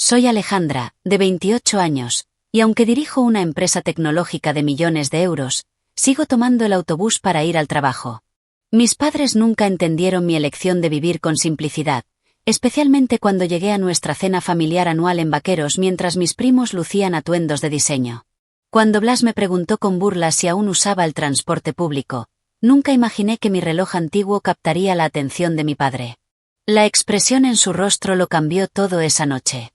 Soy Alejandra, de 28 años, y aunque dirijo una empresa tecnológica de millones de euros, sigo tomando el autobús para ir al trabajo. Mis padres nunca entendieron mi elección de vivir con simplicidad, especialmente cuando llegué a nuestra cena familiar anual en vaqueros mientras mis primos lucían atuendos de diseño. Cuando Blas me preguntó con burla si aún usaba el transporte público, nunca imaginé que mi reloj antiguo captaría la atención de mi padre. La expresión en su rostro lo cambió todo esa noche.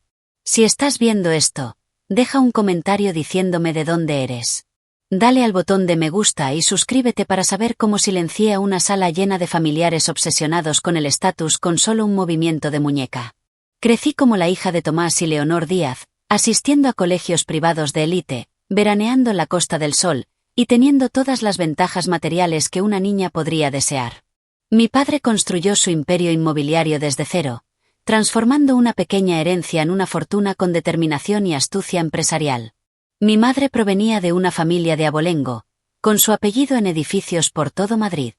Si estás viendo esto, deja un comentario diciéndome de dónde eres. Dale al botón de me gusta y suscríbete para saber cómo silencié a una sala llena de familiares obsesionados con el estatus con solo un movimiento de muñeca. Crecí como la hija de Tomás y Leonor Díaz, asistiendo a colegios privados de élite, veraneando en la Costa del Sol, y teniendo todas las ventajas materiales que una niña podría desear. Mi padre construyó su imperio inmobiliario desde cero, transformando una pequeña herencia en una fortuna con determinación y astucia empresarial. Mi madre provenía de una familia de abolengo, con su apellido en edificios por todo Madrid.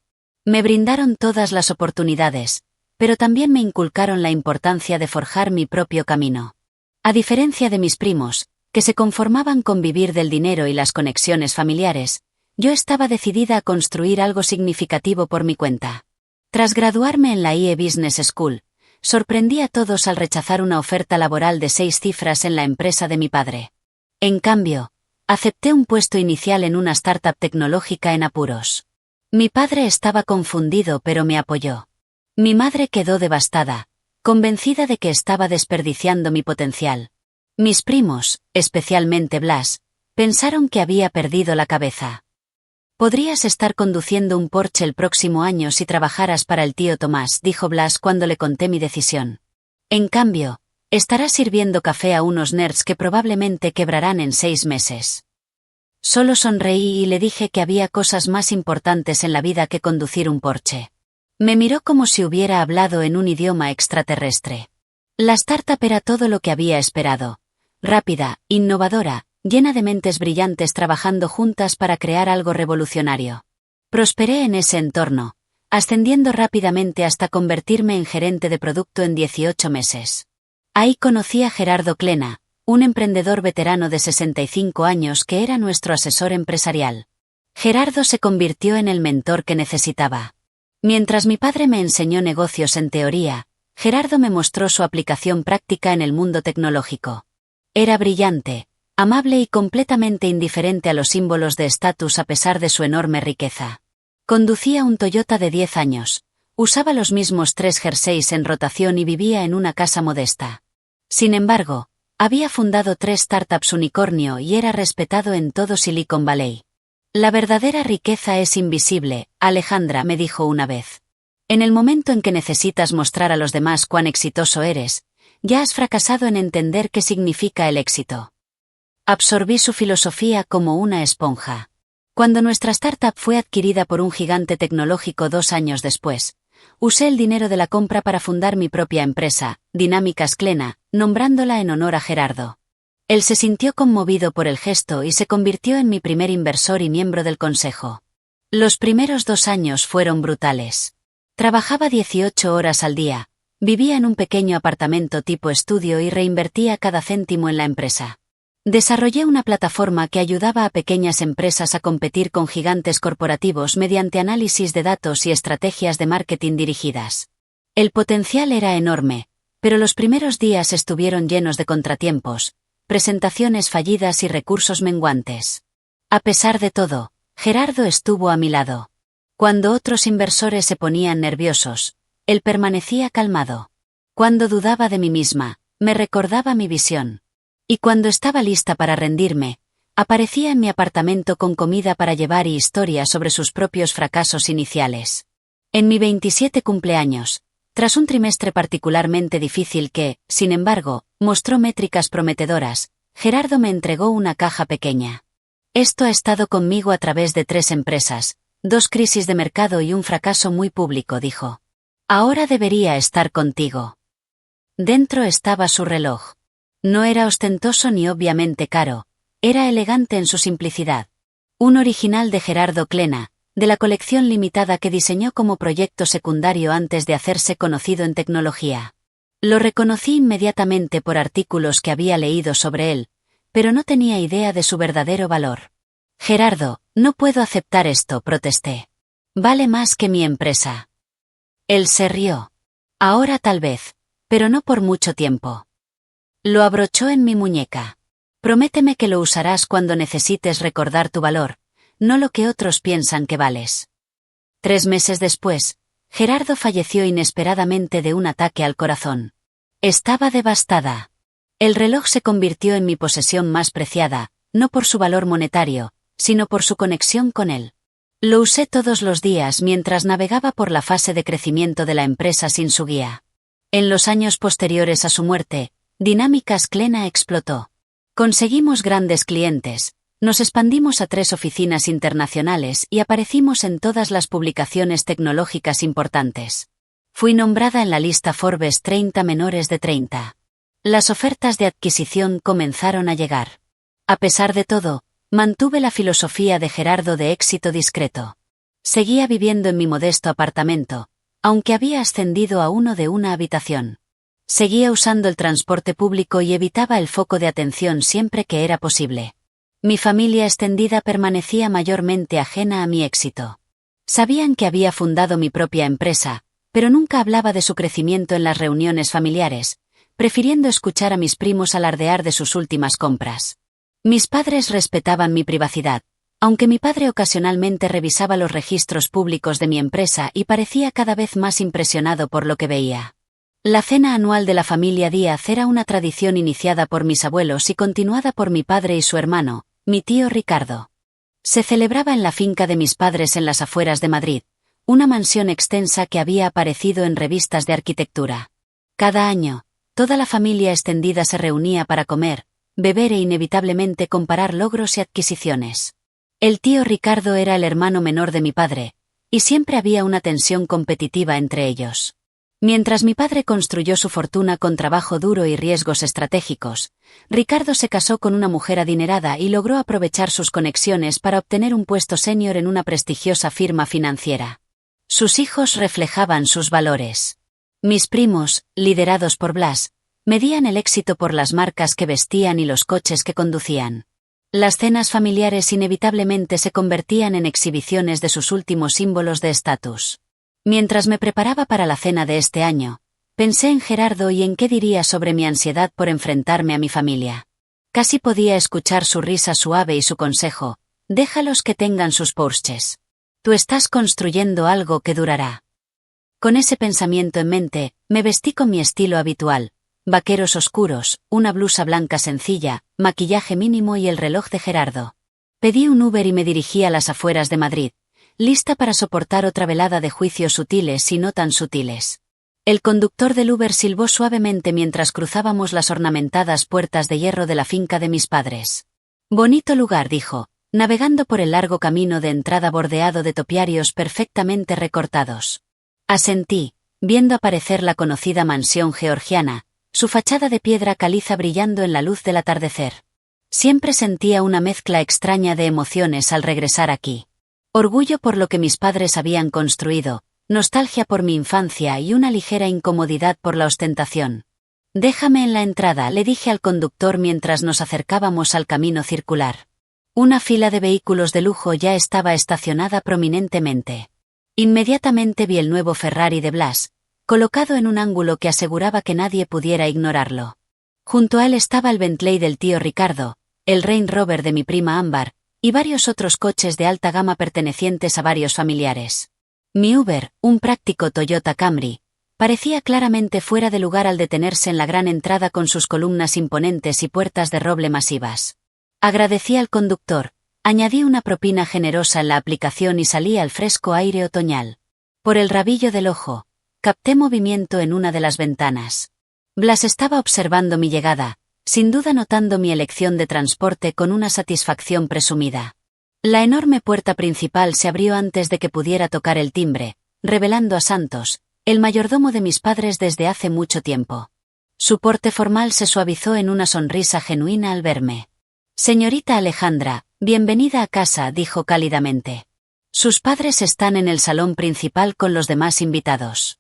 Me brindaron todas las oportunidades, pero también me inculcaron la importancia de forjar mi propio camino. A diferencia de mis primos, que se conformaban con vivir del dinero y las conexiones familiares, yo estaba decidida a construir algo significativo por mi cuenta. Tras graduarme en la IE Business School, sorprendí a todos al rechazar una oferta laboral de 6 cifras en la empresa de mi padre. En cambio, acepté un puesto inicial en una startup tecnológica en apuros. Mi padre estaba confundido pero me apoyó. Mi madre quedó devastada, convencida de que estaba desperdiciando mi potencial. Mis primos, especialmente Blas, pensaron que había perdido la cabeza. Podrías estar conduciendo un Porsche el próximo año si trabajaras para el tío Tomás, dijo Blas cuando le conté mi decisión. En cambio, estarás sirviendo café a unos nerds que probablemente quebrarán en 6 meses. Solo sonreí y le dije que había cosas más importantes en la vida que conducir un Porsche. Me miró como si hubiera hablado en un idioma extraterrestre. La startup era todo lo que había esperado. Rápida, innovadora, llena de mentes brillantes trabajando juntas para crear algo revolucionario. Prosperé en ese entorno, ascendiendo rápidamente hasta convertirme en gerente de producto en 18 meses. Ahí conocí a Gerardo Klena, un emprendedor veterano de 65 años que era nuestro asesor empresarial. Gerardo se convirtió en el mentor que necesitaba. Mientras mi padre me enseñó negocios en teoría, Gerardo me mostró su aplicación práctica en el mundo tecnológico. Era brillante, amable y completamente indiferente a los símbolos de estatus a pesar de su enorme riqueza. Conducía un Toyota de 10 años, usaba los mismos 3 jerseys en rotación y vivía en una casa modesta. Sin embargo, había fundado 3 startups unicornio y era respetado en todo Silicon Valley. La verdadera riqueza es invisible, Alejandra me dijo una vez. En el momento en que necesitas mostrar a los demás cuán exitoso eres, ya has fracasado en entender qué significa el éxito. Absorbí su filosofía como una esponja. Cuando nuestra startup fue adquirida por un gigante tecnológico 2 años después, usé el dinero de la compra para fundar mi propia empresa, Dinámicas Klena, nombrándola en honor a Gerardo. Él se sintió conmovido por el gesto y se convirtió en mi primer inversor y miembro del consejo. Los primeros 2 años fueron brutales. Trabajaba 18 horas al día, vivía en un pequeño apartamento tipo estudio y reinvertía cada céntimo en la empresa. Desarrollé una plataforma que ayudaba a pequeñas empresas a competir con gigantes corporativos mediante análisis de datos y estrategias de marketing dirigidas. El potencial era enorme, pero los primeros días estuvieron llenos de contratiempos, presentaciones fallidas y recursos menguantes. A pesar de todo, Gerardo estuvo a mi lado. Cuando otros inversores se ponían nerviosos, él permanecía calmado. Cuando dudaba de mí misma, me recordaba mi visión. Y cuando estaba lista para rendirme, aparecía en mi apartamento con comida para llevar y historias sobre sus propios fracasos iniciales. En mi 27 cumpleaños, tras un trimestre particularmente difícil que, sin embargo, mostró métricas prometedoras, Gerardo me entregó una caja pequeña. Esto ha estado conmigo a través de 3 empresas, 2 crisis de mercado y un fracaso muy público, dijo. Ahora debería estar contigo. Dentro estaba su reloj. No era ostentoso ni obviamente caro, era elegante en su simplicidad. Un original de Gerardo Klena, de la colección limitada que diseñó como proyecto secundario antes de hacerse conocido en tecnología. Lo reconocí inmediatamente por artículos que había leído sobre él, pero no tenía idea de su verdadero valor. Gerardo, no puedo aceptar esto, protesté. Vale más que mi empresa. Él se rió. Ahora tal vez, pero no por mucho tiempo. Lo abrochó en mi muñeca. Prométeme que lo usarás cuando necesites recordar tu valor, no lo que otros piensan que vales. 3 meses después, Gerardo falleció inesperadamente de un ataque al corazón. Estaba devastada. El reloj se convirtió en mi posesión más preciada, no por su valor monetario, sino por su conexión con él. Lo usé todos los días mientras navegaba por la fase de crecimiento de la empresa sin su guía. En los años posteriores a su muerte, Dinámicas Klena explotó. Conseguimos grandes clientes, nos expandimos a 3 oficinas internacionales y aparecimos en todas las publicaciones tecnológicas importantes. Fui nombrada en la lista Forbes 30 menores de 30. Las ofertas de adquisición comenzaron a llegar. A pesar de todo, mantuve la filosofía de Gerardo de éxito discreto. Seguía viviendo en mi modesto apartamento, aunque había ascendido a uno de una habitación. Seguía usando el transporte público y evitaba el foco de atención siempre que era posible. Mi familia extendida permanecía mayormente ajena a mi éxito. Sabían que había fundado mi propia empresa, pero nunca hablaba de su crecimiento en las reuniones familiares, prefiriendo escuchar a mis primos alardear de sus últimas compras. Mis padres respetaban mi privacidad, aunque mi padre ocasionalmente revisaba los registros públicos de mi empresa y parecía cada vez más impresionado por lo que veía. La cena anual de la familia Díaz era una tradición iniciada por mis abuelos y continuada por mi padre y su hermano, mi tío Ricardo. Se celebraba en la finca de mis padres en las afueras de Madrid, una mansión extensa que había aparecido en revistas de arquitectura. Cada año, toda la familia extendida se reunía para comer, beber e inevitablemente comparar logros y adquisiciones. El tío Ricardo era el hermano menor de mi padre, y siempre había una tensión competitiva entre ellos. Mientras mi padre construyó su fortuna con trabajo duro y riesgos estratégicos, Ricardo se casó con una mujer adinerada y logró aprovechar sus conexiones para obtener un puesto senior en una prestigiosa firma financiera. Sus hijos reflejaban sus valores. Mis primos, liderados por Blas, medían el éxito por las marcas que vestían y los coches que conducían. Las cenas familiares inevitablemente se convertían en exhibiciones de sus últimos símbolos de estatus. Mientras me preparaba para la cena de este año, pensé en Gerardo y en qué diría sobre mi ansiedad por enfrentarme a mi familia. Casi podía escuchar su risa suave y su consejo: déjalos que tengan sus Porsches. Tú estás construyendo algo que durará. Con ese pensamiento en mente, me vestí con mi estilo habitual: vaqueros oscuros, una blusa blanca sencilla, maquillaje mínimo y el reloj de Gerardo. Pedí un Uber y me dirigí a las afueras de Madrid, lista para soportar otra velada de juicios sutiles y no tan sutiles. El conductor del Uber silbó suavemente mientras cruzábamos las ornamentadas puertas de hierro de la finca de mis padres. Bonito lugar, dijo, navegando por el largo camino de entrada bordeado de topiarios perfectamente recortados. Asentí, viendo aparecer la conocida mansión georgiana, su fachada de piedra caliza brillando en la luz del atardecer. Siempre sentía una mezcla extraña de emociones al regresar aquí. Orgullo por lo que mis padres habían construido, nostalgia por mi infancia y una ligera incomodidad por la ostentación. Déjame en la entrada, le dije al conductor mientras nos acercábamos al camino circular. Una fila de vehículos de lujo ya estaba estacionada prominentemente. Inmediatamente vi el nuevo Ferrari de Blas, colocado en un ángulo que aseguraba que nadie pudiera ignorarlo. Junto a él estaba el Bentley del tío Ricardo, el Range Rover de mi prima Ámbar, y varios otros coches de alta gama pertenecientes a varios familiares. Mi Uber, un práctico Toyota Camry, parecía claramente fuera de lugar al detenerse en la gran entrada con sus columnas imponentes y puertas de roble masivas. Agradecí al conductor, añadí una propina generosa en la aplicación y salí al fresco aire otoñal. Por el rabillo del ojo, capté movimiento en una de las ventanas. Blas estaba observando mi llegada, sin duda notando mi elección de transporte con una satisfacción presumida. La enorme puerta principal se abrió antes de que pudiera tocar el timbre, revelando a Santos, el mayordomo de mis padres desde hace mucho tiempo. Su porte formal se suavizó en una sonrisa genuina al verme. Señorita Alejandra, bienvenida a casa, dijo cálidamente. Sus padres están en el salón principal con los demás invitados.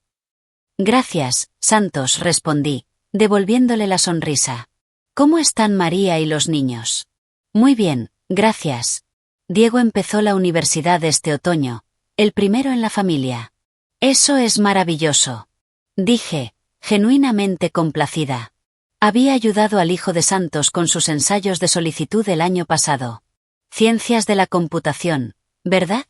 Gracias, Santos, respondí, devolviéndole la sonrisa. ¿Cómo están María y los niños? Muy bien, gracias. Diego empezó la universidad este otoño, el primero en la familia. Eso es maravilloso. Dije, genuinamente complacida. Había ayudado al hijo de Santos con sus ensayos de solicitud el año pasado. Ciencias de la computación, ¿verdad?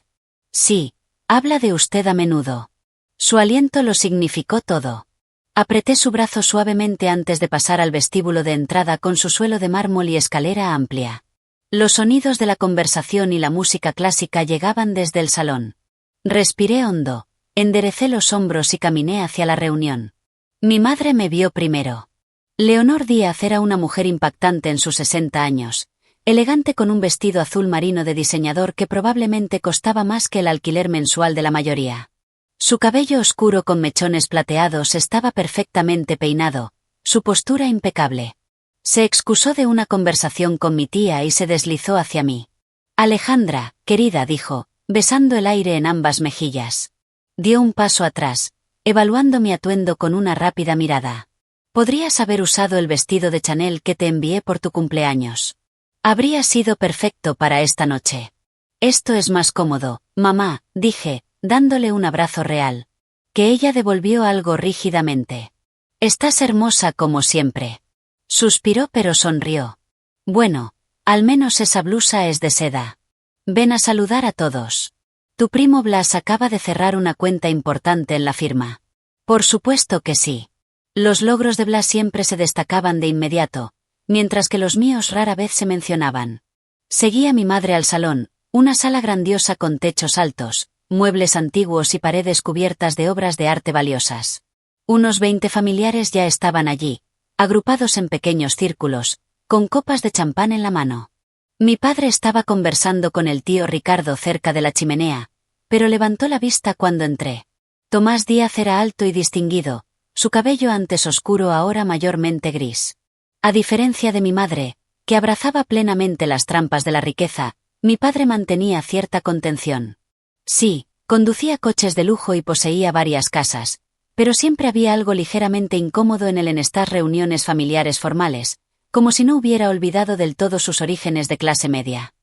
Sí, habla de usted a menudo. Su aliento lo significó todo. Apreté su brazo suavemente antes de pasar al vestíbulo de entrada con su suelo de mármol y escalera amplia. Los sonidos de la conversación y la música clásica llegaban desde el salón. Respiré hondo, enderecé los hombros y caminé hacia la reunión. Mi madre me vio primero. Leonor Díaz era una mujer impactante en sus 60 años, elegante con un vestido azul marino de diseñador que probablemente costaba más que el alquiler mensual de la mayoría. Su cabello oscuro con mechones plateados estaba perfectamente peinado, su postura impecable. Se excusó de una conversación con mi tía y se deslizó hacia mí. Alejandra, querida, dijo, besando el aire en ambas mejillas. Dio un paso atrás, evaluando mi atuendo con una rápida mirada. Podrías haber usado el vestido de Chanel que te envié por tu cumpleaños. Habría sido perfecto para esta noche. Esto es más cómodo, mamá, dije, dándole un abrazo real. Que ella devolvió algo rígidamente. Estás hermosa como siempre. Suspiró pero sonrió. Bueno, al menos esa blusa es de seda. Ven a saludar a todos. Tu primo Blas acaba de cerrar una cuenta importante en la firma. Por supuesto que sí. Los logros de Blas siempre se destacaban de inmediato, mientras que los míos rara vez se mencionaban. Seguí a mi madre al salón, una sala grandiosa con techos altos, muebles antiguos y paredes cubiertas de obras de arte valiosas. Unos 20 familiares ya estaban allí, agrupados en pequeños círculos, con copas de champán en la mano. Mi padre estaba conversando con el tío Ricardo cerca de la chimenea, pero levantó la vista cuando entré. Tomás Díaz era alto y distinguido, su cabello antes oscuro ahora mayormente gris. A diferencia de mi madre, que abrazaba plenamente las trampas de la riqueza, mi padre mantenía cierta contención. Sí, conducía coches de lujo y poseía varias casas, pero siempre había algo ligeramente incómodo en estas reuniones familiares formales, como si no hubiera olvidado del todo sus orígenes de clase media.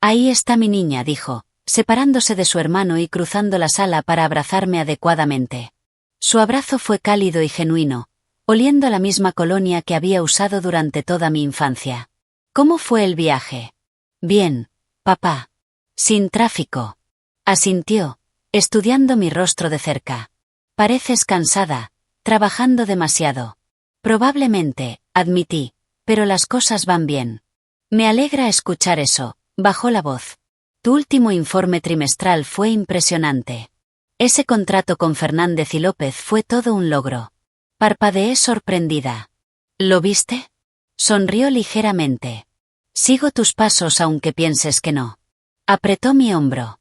Ahí está mi niña, dijo, separándose de su hermano y cruzando la sala para abrazarme adecuadamente. Su abrazo fue cálido y genuino, oliendo a la misma colonia que había usado durante toda mi infancia. ¿Cómo fue el viaje? Bien, papá. Sin tráfico. Asintió, estudiando mi rostro de cerca. Pareces cansada, trabajando demasiado. Probablemente, admití, pero las cosas van bien. Me alegra escuchar eso, bajó la voz. Tu último informe trimestral fue impresionante. Ese contrato con Fernández y López fue todo un logro. Parpadeé sorprendida. ¿Lo viste? Sonrió ligeramente. Sigo tus pasos aunque pienses que no. Apretó mi hombro.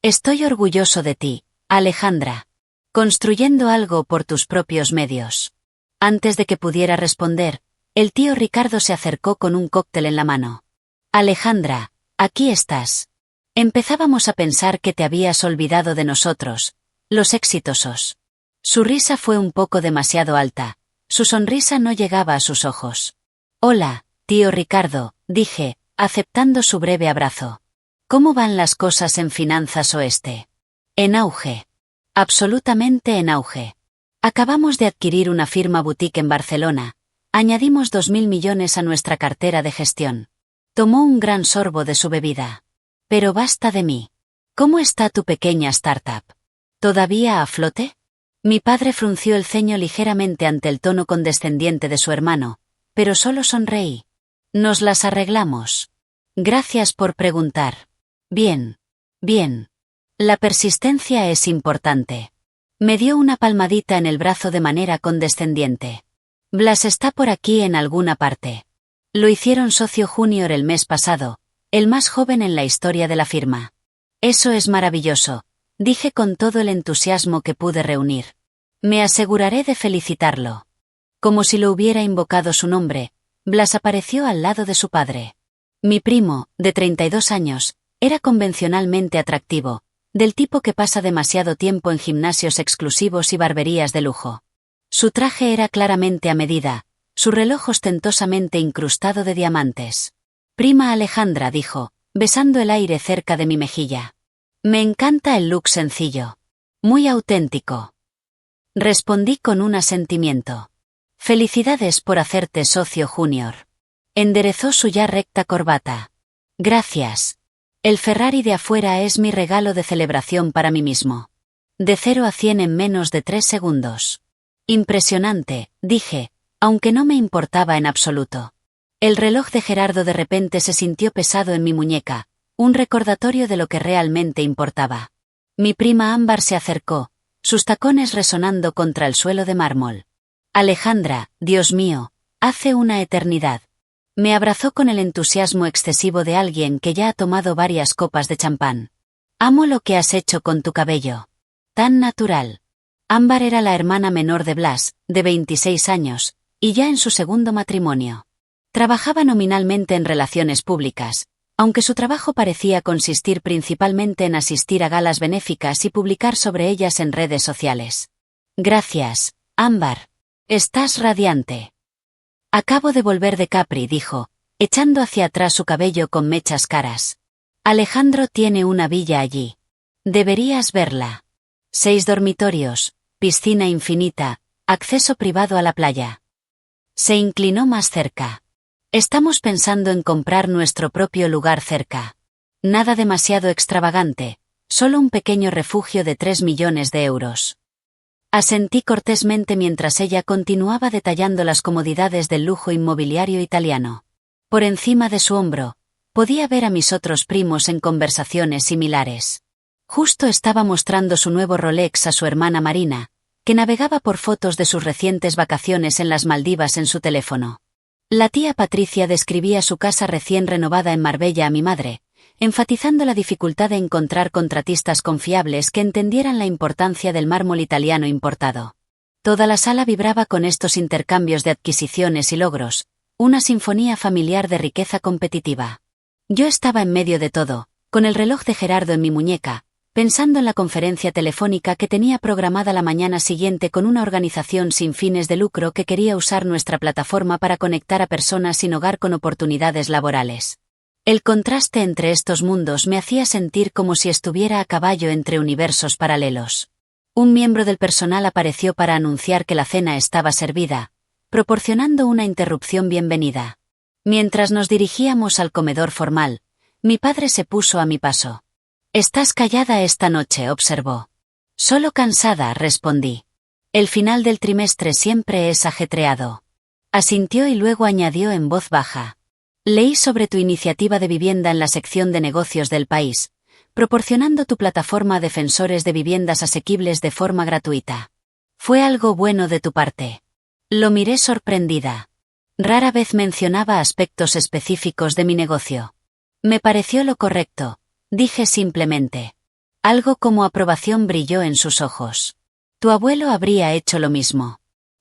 Estoy orgulloso de ti, Alejandra. Construyendo algo por tus propios medios. Antes de que pudiera responder, el tío Ricardo se acercó con un cóctel en la mano. Alejandra, aquí estás. Empezábamos a pensar que te habías olvidado de nosotros, los exitosos. Su risa fue un poco demasiado alta, su sonrisa no llegaba a sus ojos. Hola, tío Ricardo, dije, aceptando su breve abrazo. ¿Cómo van las cosas en Finanzas Oeste? En auge. Absolutamente en auge. Acabamos de adquirir una firma boutique en Barcelona, añadimos 2.000 millones a nuestra cartera de gestión. Tomó un gran sorbo de su bebida. Pero basta de mí. ¿Cómo está tu pequeña startup? ¿Todavía a flote? Mi padre frunció el ceño ligeramente ante el tono condescendiente de su hermano, pero solo sonreí. Nos las arreglamos. Gracias por preguntar. Bien. Bien. La persistencia es importante. Me dio una palmadita en el brazo de manera condescendiente. Blas está por aquí en alguna parte. Lo hicieron socio junior el mes pasado, el más joven en la historia de la firma. Eso es maravilloso, dije con todo el entusiasmo que pude reunir. Me aseguraré de felicitarlo. Como si lo hubiera invocado su nombre, Blas apareció al lado de su padre. Mi primo, de 32 años, era convencionalmente atractivo, del tipo que pasa demasiado tiempo en gimnasios exclusivos y barberías de lujo. Su traje era claramente a medida, su reloj ostentosamente incrustado de diamantes. Prima Alejandra, dijo, besando el aire cerca de mi mejilla. Me encanta el look sencillo. Muy auténtico. Respondí con un asentimiento. Felicidades por hacerte socio junior. Enderezó su ya recta corbata. Gracias. El Ferrari de afuera es mi regalo de celebración para mí mismo. De 0 a 100 en menos de 3 segundos. Impresionante, dije, aunque no me importaba en absoluto. El reloj de Gerardo de repente se sintió pesado en mi muñeca, un recordatorio de lo que realmente importaba. Mi prima Ámbar se acercó, sus tacones resonando contra el suelo de mármol. Alejandra, Dios mío, hace una eternidad. Me abrazó con el entusiasmo excesivo de alguien que ya ha tomado varias copas de champán. Amo lo que has hecho con tu cabello. Tan natural. Ámbar era la hermana menor de Blas, de 26 años, y ya en su segundo matrimonio. Trabajaba nominalmente en relaciones públicas, aunque su trabajo parecía consistir principalmente en asistir a galas benéficas y publicar sobre ellas en redes sociales. Gracias, Ámbar. Estás radiante. Acabo de volver de Capri, dijo, echando hacia atrás su cabello con mechas caras. Alejandro tiene una villa allí. Deberías verla. 6 dormitorios, piscina infinita, acceso privado a la playa. Se inclinó más cerca. Estamos pensando en comprar nuestro propio lugar cerca. Nada demasiado extravagante, solo un pequeño refugio de 3 millones de euros. Asentí cortésmente mientras ella continuaba detallando las comodidades del lujo inmobiliario italiano. Por encima de su hombro, podía ver a mis otros primos en conversaciones similares. Justo estaba mostrando su nuevo Rolex a su hermana Marina, que navegaba por fotos de sus recientes vacaciones en las Maldivas en su teléfono. La tía Patricia describía su casa recién renovada en Marbella a mi madre, enfatizando la dificultad de encontrar contratistas confiables que entendieran la importancia del mármol italiano importado. Toda la sala vibraba con estos intercambios de adquisiciones y logros, una sinfonía familiar de riqueza competitiva. Yo estaba en medio de todo, con el reloj de Gerardo en mi muñeca, pensando en la conferencia telefónica que tenía programada la mañana siguiente con una organización sin fines de lucro que quería usar nuestra plataforma para conectar a personas sin hogar con oportunidades laborales. El contraste entre estos mundos me hacía sentir como si estuviera a caballo entre universos paralelos. Un miembro del personal apareció para anunciar que la cena estaba servida, proporcionando una interrupción bienvenida. Mientras nos dirigíamos al comedor formal, mi padre se puso a mi paso. «Estás callada esta noche», observó. «Solo cansada», respondí. «El final del trimestre siempre es ajetreado». Asintió y luego añadió en voz baja. «Leí sobre tu iniciativa de vivienda en la sección de negocios del País, proporcionando tu plataforma a defensores de viviendas asequibles de forma gratuita. Fue algo bueno de tu parte». Lo miré sorprendida. Rara vez mencionaba aspectos específicos de mi negocio. Me pareció lo correcto, dije simplemente. Algo como aprobación brilló en sus ojos. Tu abuelo habría hecho lo mismo.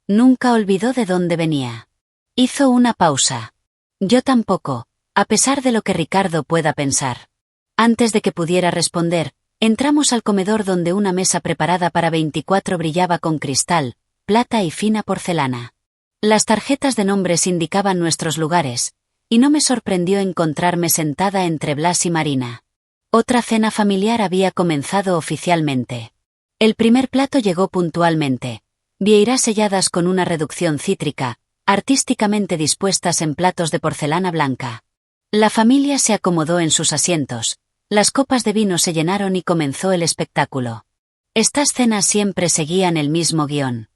Nunca olvidó de dónde venía. Hizo una pausa. Yo tampoco, a pesar de lo que Ricardo pueda pensar. Antes de que pudiera responder, entramos al comedor donde una mesa preparada para 24 brillaba con cristal, plata y fina porcelana. Las tarjetas de nombres indicaban nuestros lugares, y no me sorprendió encontrarme sentada entre Blas y Marina. Otra cena familiar había comenzado oficialmente. El primer plato llegó puntualmente. Vieiras selladas con una reducción cítrica, artísticamente dispuestas en platos de porcelana blanca. La familia se acomodó en sus asientos, las copas de vino se llenaron y comenzó el espectáculo. Estas cenas siempre seguían el mismo guión.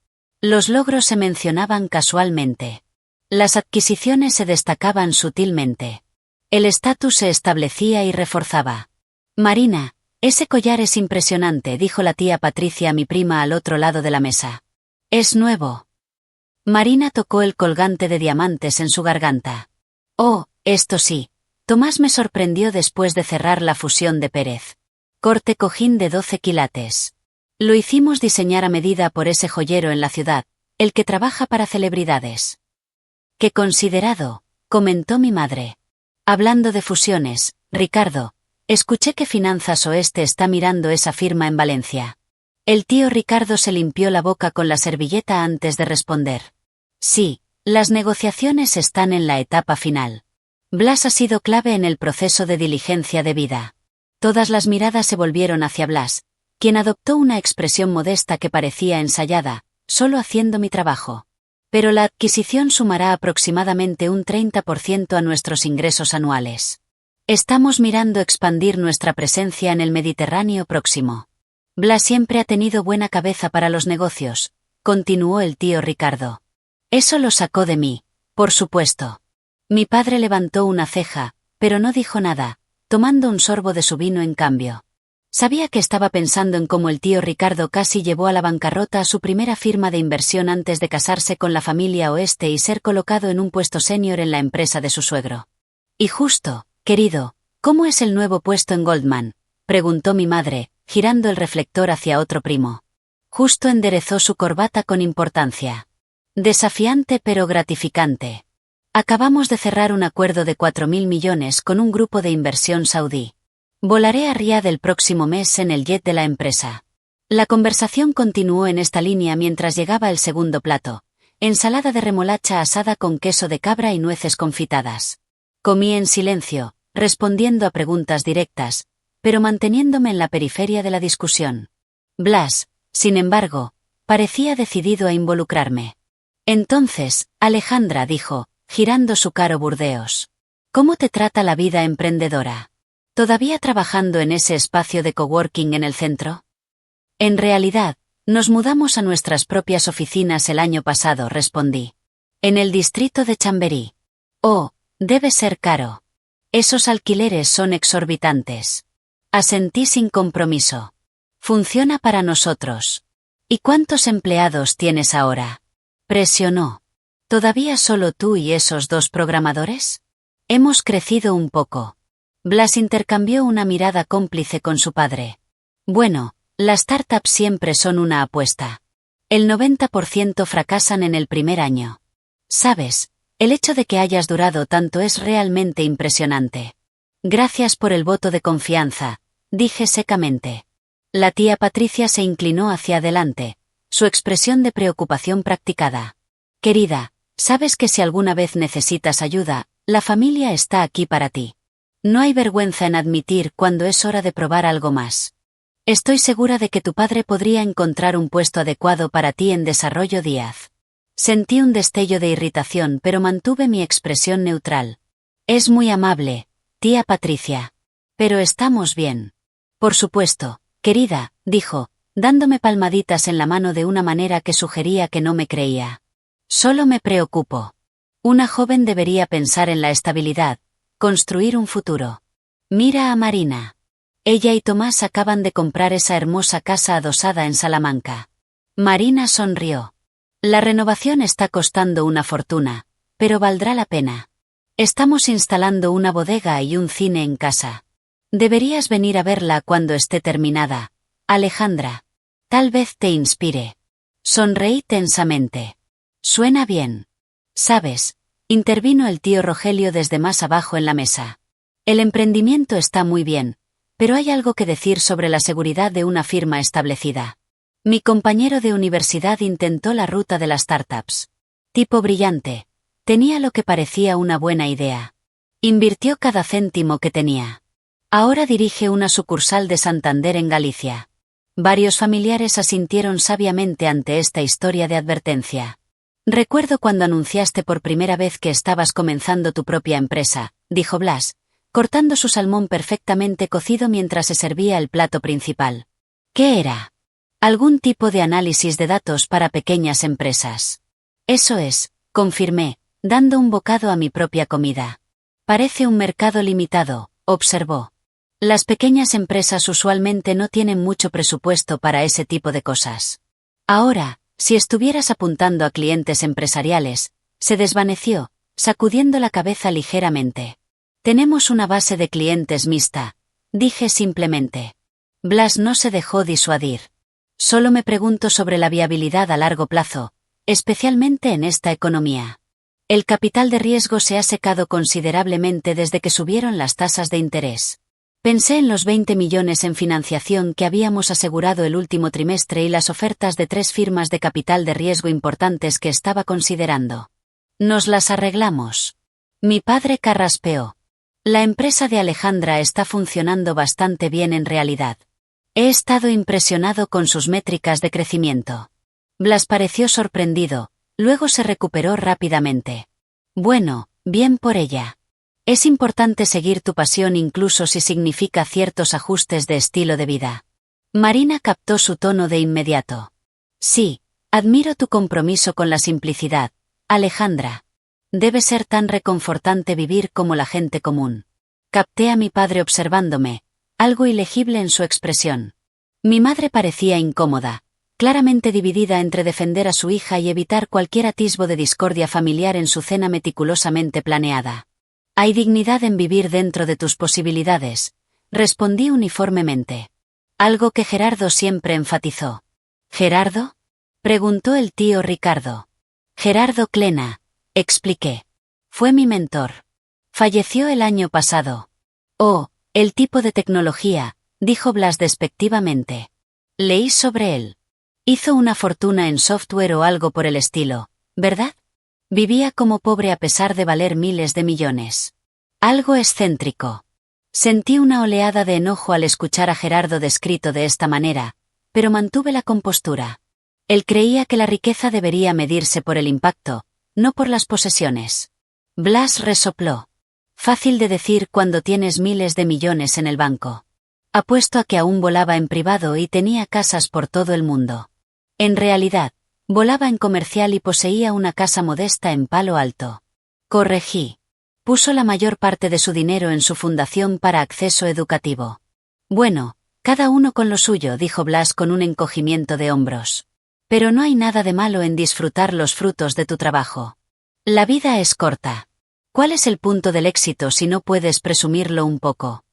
Los logros se mencionaban casualmente. Las adquisiciones se destacaban sutilmente. El estatus se establecía y reforzaba. Marina, ese collar es impresionante, dijo la tía Patricia a mi prima al otro lado de la mesa. Es nuevo. Marina tocó el colgante de diamantes en su garganta. Oh, esto sí. Tomás me sorprendió después de cerrar la fusión de Pérez. Corte cojín de 12 quilates. Lo hicimos diseñar a medida por ese joyero en la ciudad, el que trabaja para celebridades. Qué considerado, comentó mi madre. Hablando de fusiones, Ricardo, escuché que Finanzas Oeste está mirando esa firma en Valencia. El tío Ricardo se limpió la boca con la servilleta antes de responder. Sí, las negociaciones están en la etapa final. Blas ha sido clave en el proceso de diligencia debida. Todas las miradas se volvieron hacia Blas, quien adoptó una expresión modesta que parecía ensayada, solo haciendo mi trabajo. Pero la adquisición sumará aproximadamente un 30% a nuestros ingresos anuales. Estamos mirando expandir nuestra presencia en el Mediterráneo próximo. Blas siempre ha tenido buena cabeza para los negocios, continuó el tío Ricardo. Eso lo sacó de mí, por supuesto. Mi padre levantó una ceja, pero no dijo nada, tomando un sorbo de su vino en cambio. Sabía que estaba pensando en cómo el tío Ricardo casi llevó a la bancarrota a su primera firma de inversión antes de casarse con la familia Oeste y ser colocado en un puesto senior en la empresa de su suegro. Y justo, querido, ¿cómo es el nuevo puesto en Goldman?, preguntó mi madre, girando el reflector hacia otro primo. Justo enderezó su corbata con importancia. Desafiante pero gratificante. Acabamos de cerrar un acuerdo de 4.000 millones con un grupo de inversión saudí. Volaré a Riad el próximo mes en el jet de la empresa. La conversación continuó en esta línea mientras llegaba el segundo plato, ensalada de remolacha asada con queso de cabra y nueces confitadas. Comí en silencio, respondiendo a preguntas directas, pero manteniéndome en la periferia de la discusión. Blas, sin embargo, parecía decidido a involucrarme. Entonces, Alejandra dijo, girando su caro Burdeos. ¿Cómo te trata la vida emprendedora? ¿Todavía trabajando en ese espacio de coworking en el centro? En realidad, nos mudamos a nuestras propias oficinas el año pasado, respondí. En el distrito de Chamberí. Oh, debe ser caro. Esos alquileres son exorbitantes. Asentí sin compromiso. Funciona para nosotros. ¿Y cuántos empleados tienes ahora?, presionó. ¿Todavía solo tú y esos 2 programadores? Hemos crecido un poco. Blas intercambió una mirada cómplice con su padre. Bueno, las startups siempre son una apuesta. El 90% fracasan en el primer año. Sabes, el hecho de que hayas durado tanto es realmente impresionante. Gracias por el voto de confianza, dije secamente. La tía Patricia se inclinó hacia adelante, su expresión de preocupación practicada. Querida, sabes que si alguna vez necesitas ayuda, la familia está aquí para ti. No hay vergüenza en admitir cuando es hora de probar algo más. Estoy segura de que tu padre podría encontrar un puesto adecuado para ti en Desarrollo Díaz. Sentí un destello de irritación, pero mantuve mi expresión neutral. Es muy amable, tía Patricia. Pero estamos bien. Por supuesto, querida, dijo, dándome palmaditas en la mano de una manera que sugería que no me creía. Solo me preocupo. Una joven debería pensar en la estabilidad, construir un futuro. Mira a Marina. Ella y Tomás acaban de comprar esa hermosa casa adosada en Salamanca. Marina sonrió. La renovación está costando una fortuna, pero valdrá la pena. Estamos instalando una bodega y un cine en casa. Deberías venir a verla cuando esté terminada, Alejandra. Tal vez te inspire. Sonreí tensamente. Suena bien. Sabes, intervino el tío Rogelio desde más abajo en la mesa. El emprendimiento está muy bien, pero hay algo que decir sobre la seguridad de una firma establecida. Mi compañero de universidad intentó la ruta de las startups. Tipo brillante. Tenía lo que parecía una buena idea. Invirtió cada céntimo que tenía. Ahora dirige una sucursal de Santander en Galicia. Varios familiares asintieron sabiamente ante esta historia de advertencia. Recuerdo cuando anunciaste por primera vez que estabas comenzando tu propia empresa, dijo Blas, cortando su salmón perfectamente cocido mientras se servía el plato principal. ¿Qué era? Algún tipo de análisis de datos para pequeñas empresas. Eso es, confirmé, dando un bocado a mi propia comida. Parece un mercado limitado, observó. Las pequeñas empresas usualmente no tienen mucho presupuesto para ese tipo de cosas. Ahora, si estuvieras apuntando a clientes empresariales, se desvaneció, sacudiendo la cabeza ligeramente. Tenemos una base de clientes mixta, dije simplemente. Blas no se dejó disuadir. Solo me pregunto sobre la viabilidad a largo plazo, especialmente en esta economía. El capital de riesgo se ha secado considerablemente desde que subieron las tasas de interés. Pensé en los 20 millones en financiación que habíamos asegurado el último trimestre y las ofertas de 3 firmas de capital de riesgo importantes que estaba considerando. Nos las arreglamos. Mi padre carraspeó. La empresa de Alejandra está funcionando bastante bien en realidad. He estado impresionado con sus métricas de crecimiento. Blas pareció sorprendido, luego se recuperó rápidamente. Bueno, bien por ella. Es importante seguir tu pasión incluso si significa ciertos ajustes de estilo de vida. Marina captó su tono de inmediato. Sí, admiro tu compromiso con la simplicidad, Alejandra. Debe ser tan reconfortante vivir como la gente común. Capté a mi padre observándome, algo ilegible en su expresión. Mi madre parecía incómoda, claramente dividida entre defender a su hija y evitar cualquier atisbo de discordia familiar en su cena meticulosamente planeada. Hay dignidad en vivir dentro de tus posibilidades, respondí uniformemente. Algo que Gerardo siempre enfatizó. ¿Gerardo? Preguntó el tío Ricardo. Gerardo Clena, expliqué. Fue mi mentor. Falleció el año pasado. Oh, el tipo de tecnología, dijo Blas despectivamente. Leí sobre él. Hizo una fortuna en software o algo por el estilo, ¿verdad? Vivía como pobre a pesar de valer miles de millones. Algo excéntrico. Sentí una oleada de enojo al escuchar a Gerardo descrito de esta manera, pero mantuve la compostura. Él creía que la riqueza debería medirse por el impacto, no por las posesiones. Blas resopló. Fácil de decir cuando tienes miles de millones en el banco. Apuesto a que aún volaba en privado y tenía casas por todo el mundo. En realidad, volaba en comercial y poseía una casa modesta en Palo Alto. Corregí. Puso la mayor parte de su dinero en su fundación para acceso educativo. Bueno, cada uno con lo suyo, dijo Blas con un encogimiento de hombros. Pero no hay nada de malo en disfrutar los frutos de tu trabajo. La vida es corta. ¿Cuál es el punto del éxito si no puedes presumirlo un poco?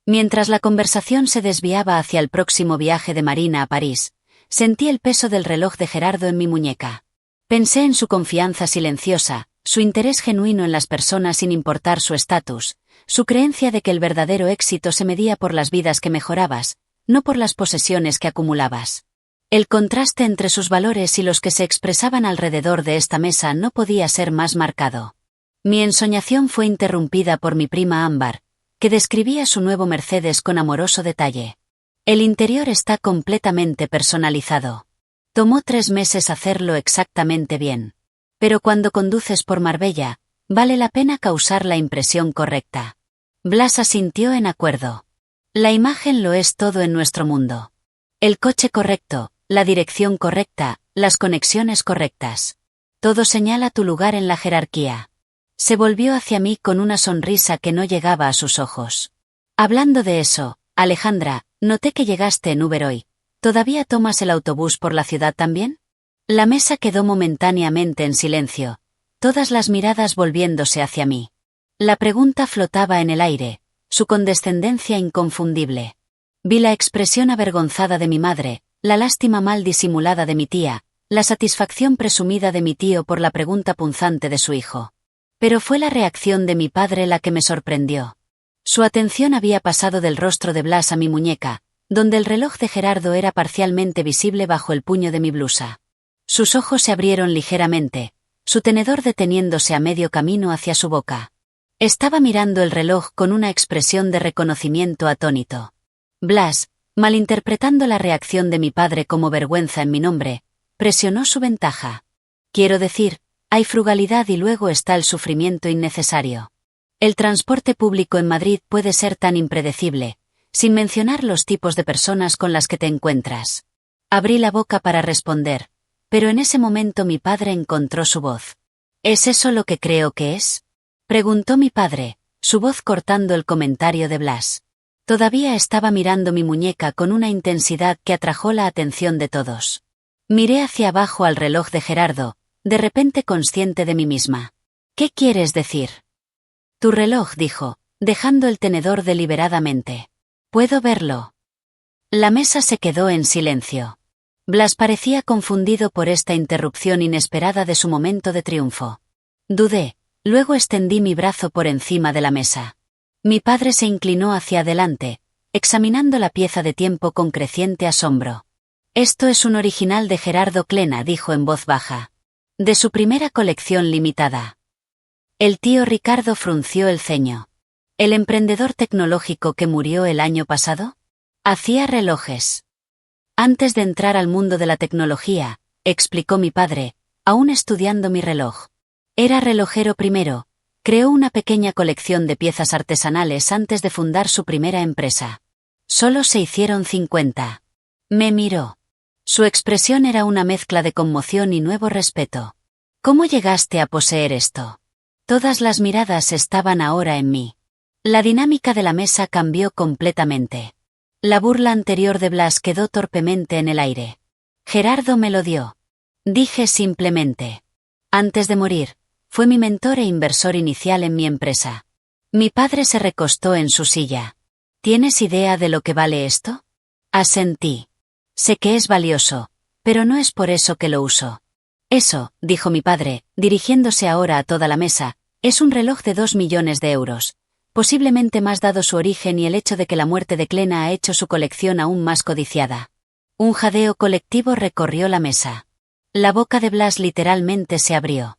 Mientras la conversación se desviaba hacia el próximo viaje de Marina a París, sentí el peso del reloj de Gerardo en mi muñeca. Pensé en su confianza silenciosa, su interés genuino en las personas sin importar su estatus, su creencia de que el verdadero éxito se medía por las vidas que mejorabas, no por las posesiones que acumulabas. El contraste entre sus valores y los que se expresaban alrededor de esta mesa no podía ser más marcado. Mi ensoñación fue interrumpida por mi prima Ámbar, que describía su nuevo Mercedes con amoroso detalle. El interior está completamente personalizado. Tomó 3 meses hacerlo exactamente bien. Pero cuando conduces por Marbella, vale la pena causar la impresión correcta. Blas asintió en acuerdo. La imagen lo es todo en nuestro mundo. El coche correcto, la dirección correcta, las conexiones correctas. Todo señala tu lugar en la jerarquía. Se volvió hacia mí con una sonrisa que no llegaba a sus ojos. Hablando de eso, Alejandra, noté que llegaste en Uber hoy. ¿Todavía tomas el autobús por la ciudad también? La mesa quedó momentáneamente en silencio, todas las miradas volviéndose hacia mí. La pregunta flotaba en el aire, su condescendencia inconfundible. Vi la expresión avergonzada de mi madre, la lástima mal disimulada de mi tía, la satisfacción presumida de mi tío por la pregunta punzante de su hijo. Pero fue la reacción de mi padre la que me sorprendió. Su atención había pasado del rostro de Blas a mi muñeca, donde el reloj de Gerardo era parcialmente visible bajo el puño de mi blusa. Sus ojos se abrieron ligeramente, su tenedor deteniéndose a medio camino hacia su boca. Estaba mirando el reloj con una expresión de reconocimiento atónito. Blas, malinterpretando la reacción de mi padre como vergüenza en mi nombre, presionó su ventaja. Quiero decir, hay frugalidad y luego está el sufrimiento innecesario. El transporte público en Madrid puede ser tan impredecible, sin mencionar los tipos de personas con las que te encuentras. Abrí la boca para responder, pero en ese momento mi padre encontró su voz. ¿Es eso lo que creo que es? Preguntó mi padre, su voz cortando el comentario de Blas. Todavía estaba mirando mi muñeca con una intensidad que atrajo la atención de todos. Miré hacia abajo al reloj de Gerardo, de repente consciente de mí misma. ¿Qué quieres decir? Tu reloj, dijo, dejando el tenedor deliberadamente. ¿Puedo verlo? La mesa se quedó en silencio. Blas parecía confundido por esta interrupción inesperada de su momento de triunfo. Dudé, luego extendí mi brazo por encima de la mesa. Mi padre se inclinó hacia adelante, examinando la pieza de tiempo con creciente asombro. Esto es un original de Gerardo Klena, dijo en voz baja. De su primera colección limitada. El tío Ricardo frunció el ceño. ¿El emprendedor tecnológico que murió el año pasado? Hacía relojes. Antes de entrar al mundo de la tecnología, explicó mi padre, aún estudiando mi reloj. Era relojero primero, creó una pequeña colección de piezas artesanales antes de fundar su primera empresa. Solo se hicieron 50. Me miró. Su expresión era una mezcla de conmoción y nuevo respeto. ¿Cómo llegaste a poseer esto? Todas las miradas estaban ahora en mí. La dinámica de la mesa cambió completamente. La burla anterior de Blas quedó torpemente en el aire. Gerardo me lo dio. Dije simplemente. Antes de morir, fue mi mentor e inversor inicial en mi empresa. Mi padre se recostó en su silla. ¿Tienes idea de lo que vale esto? Asentí. Sé que es valioso, pero no es por eso que lo uso. Eso, dijo mi padre, dirigiéndose ahora a toda la mesa, es un reloj de 2 millones de euros. Posiblemente más dado su origen y el hecho de que la muerte de Klena ha hecho su colección aún más codiciada. Un jadeo colectivo recorrió la mesa. La boca de Blas literalmente se abrió.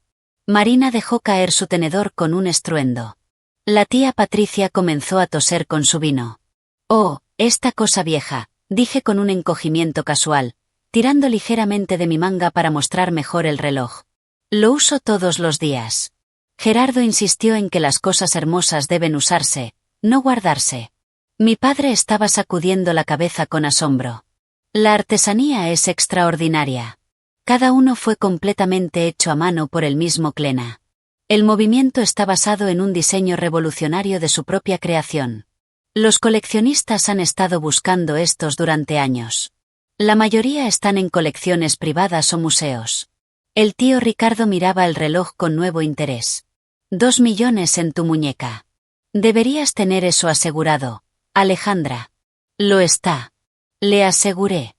Marina dejó caer su tenedor con un estruendo. La tía Patricia comenzó a toser con su vino. Oh, esta cosa vieja, dije con un encogimiento casual, tirando ligeramente de mi manga para mostrar mejor el reloj. Lo uso todos los días. Gerardo insistió en que las cosas hermosas deben usarse, no guardarse. Mi padre estaba sacudiendo la cabeza con asombro. La artesanía es extraordinaria. Cada uno fue completamente hecho a mano por el mismo Klena. El movimiento está basado en un diseño revolucionario de su propia creación. Los coleccionistas han estado buscando estos durante años. La mayoría están en colecciones privadas o museos. El tío Ricardo miraba el reloj con nuevo interés. 2 millones en tu muñeca. Deberías tener eso asegurado, Alejandra. Lo está. Le aseguré.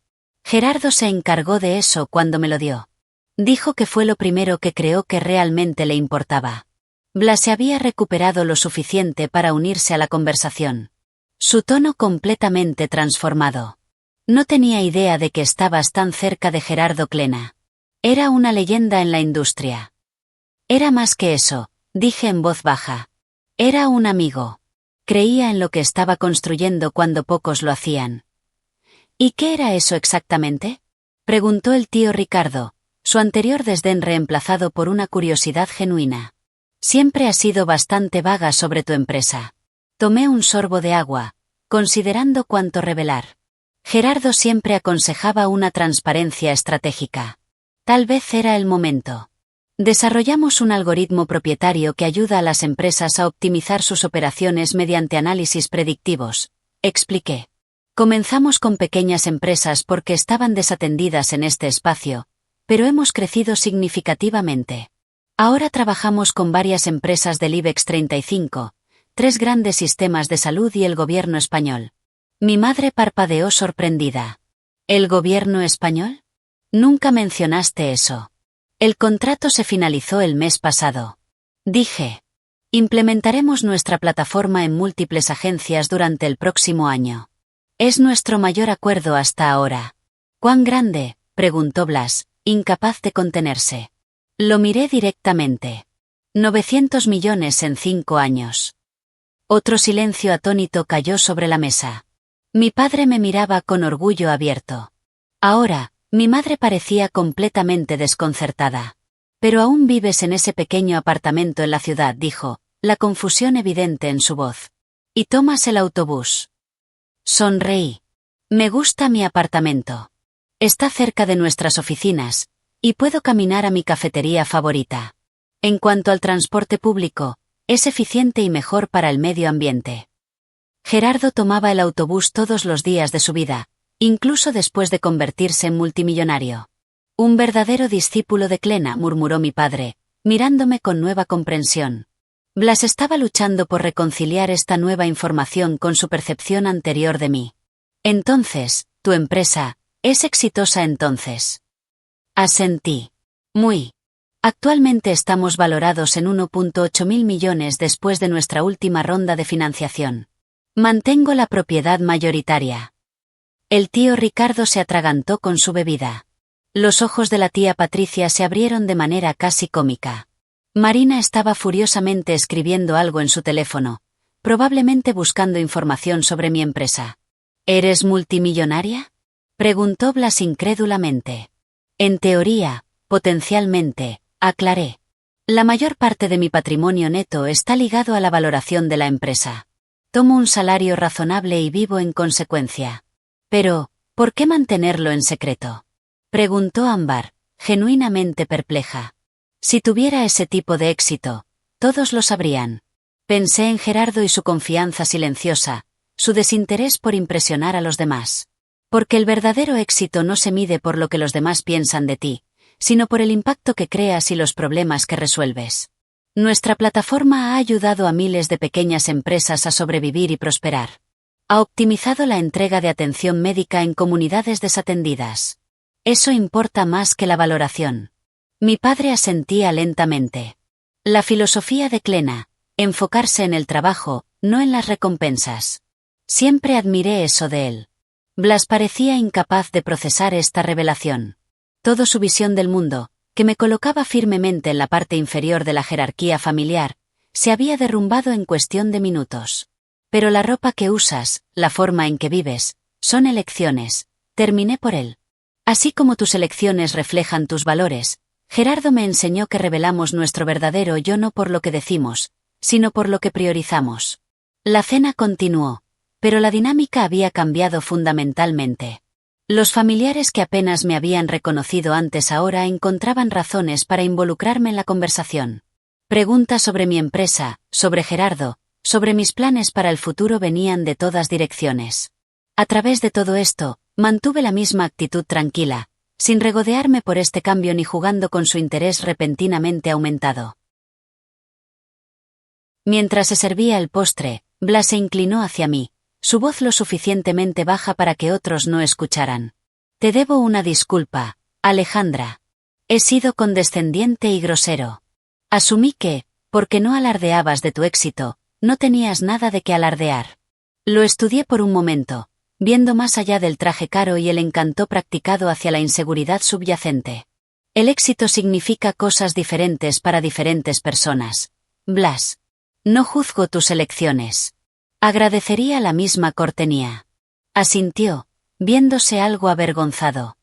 Gerardo se encargó de eso cuando me lo dio. Dijo que fue lo primero que creó que realmente le importaba. Blas se había recuperado lo suficiente para unirse a la conversación. Su tono completamente transformado. No tenía idea de que estabas tan cerca de Gerardo Klena. Era una leyenda en la industria. Era más que eso, dije en voz baja. Era un amigo. Creía en lo que estaba construyendo cuando pocos lo hacían. ¿Y qué era eso exactamente? Preguntó el tío Ricardo, su anterior desdén reemplazado por una curiosidad genuina. Siempre has sido bastante vaga sobre tu empresa. Tomé un sorbo de agua, considerando cuánto revelar. Gerardo siempre aconsejaba una transparencia estratégica. Tal vez era el momento. Desarrollamos un algoritmo propietario que ayuda a las empresas a optimizar sus operaciones mediante análisis predictivos, expliqué. Comenzamos con pequeñas empresas porque estaban desatendidas en este espacio, pero hemos crecido significativamente. Ahora trabajamos con varias empresas del IBEX 35, 3 grandes sistemas de salud y el gobierno español. Mi madre parpadeó sorprendida. ¿El gobierno español? Nunca mencionaste eso. El contrato se finalizó el mes pasado. Dije. Implementaremos nuestra plataforma en múltiples agencias durante el próximo año. Es nuestro mayor acuerdo hasta ahora. ¿Cuán grande?, preguntó Blas, incapaz de contenerse. Lo miré directamente. 900 millones en 5 años. Otro silencio atónito cayó sobre la mesa. Mi padre me miraba con orgullo abierto. Ahora, mi madre parecía completamente desconcertada. Pero aún vives en ese pequeño apartamento en la ciudad, dijo, la confusión evidente en su voz. Y tomas el autobús. Sonreí. Me gusta mi apartamento. Está cerca de nuestras oficinas, y puedo caminar a mi cafetería favorita. En cuanto al transporte público, es eficiente y mejor para el medio ambiente. Gerardo tomaba el autobús todos los días de su vida, incluso después de convertirse en multimillonario. Un verdadero discípulo de Klena, murmuró mi padre, mirándome con nueva comprensión. Blas estaba luchando por reconciliar esta nueva información con su percepción anterior de mí. Entonces, tu empresa, es exitosa entonces. Asentí. Muy. Actualmente estamos valorados en 1,8 mil millones después de nuestra última ronda de financiación. Mantengo la propiedad mayoritaria. El tío Ricardo se atragantó con su bebida. Los ojos de la tía Patricia se abrieron de manera casi cómica. Marina estaba furiosamente escribiendo algo en su teléfono, probablemente buscando información sobre mi empresa. ¿Eres multimillonaria?, preguntó Blas incrédulamente. En teoría, potencialmente, aclaré. La mayor parte de mi patrimonio neto está ligado a la valoración de la empresa. Tomo un salario razonable y vivo en consecuencia. Pero, ¿por qué mantenerlo en secreto?, preguntó Ámbar, genuinamente perpleja. Si tuviera ese tipo de éxito, todos lo sabrían. Pensé en Gerardo y su confianza silenciosa, su desinterés por impresionar a los demás. Porque el verdadero éxito no se mide por lo que los demás piensan de ti, sino por el impacto que creas y los problemas que resuelves. Nuestra plataforma ha ayudado a miles de pequeñas empresas a sobrevivir y prosperar. Ha optimizado la entrega de atención médica en comunidades desatendidas. Eso importa más que la valoración. Mi padre asentía lentamente. La filosofía de Clena, enfocarse en el trabajo, no en las recompensas. Siempre admiré eso de él. Blas parecía incapaz de procesar esta revelación. Toda su visión del mundo, que me colocaba firmemente en la parte inferior de la jerarquía familiar, se había derrumbado en cuestión de minutos. Pero la ropa que usas, la forma en que vives, son elecciones, terminé por él. Así como tus elecciones reflejan tus valores, Gerardo me enseñó que revelamos nuestro verdadero yo no por lo que decimos, sino por lo que priorizamos. La cena continuó, pero la dinámica había cambiado fundamentalmente. Los familiares que apenas me habían reconocido antes ahora encontraban razones para involucrarme en la conversación. Preguntas sobre mi empresa, sobre Gerardo, sobre mis planes para el futuro venían de todas direcciones. A través de todo esto, mantuve la misma actitud tranquila, sin regodearme por este cambio ni jugando con su interés repentinamente aumentado. Mientras se servía el postre, Blas se inclinó hacia mí, su voz lo suficientemente baja para que otros no escucharan. Te debo una disculpa, Alejandra. He sido condescendiente y grosero. Asumí que, porque no alardeabas de tu éxito, no tenías nada de qué alardear. Lo estudié por un momento, viendo más allá del traje caro y el encanto practicado hacia la inseguridad subyacente. El éxito significa cosas diferentes para diferentes personas. Blas. No juzgo tus elecciones. Agradecería la misma cortenía. Asintió, viéndose algo avergonzado.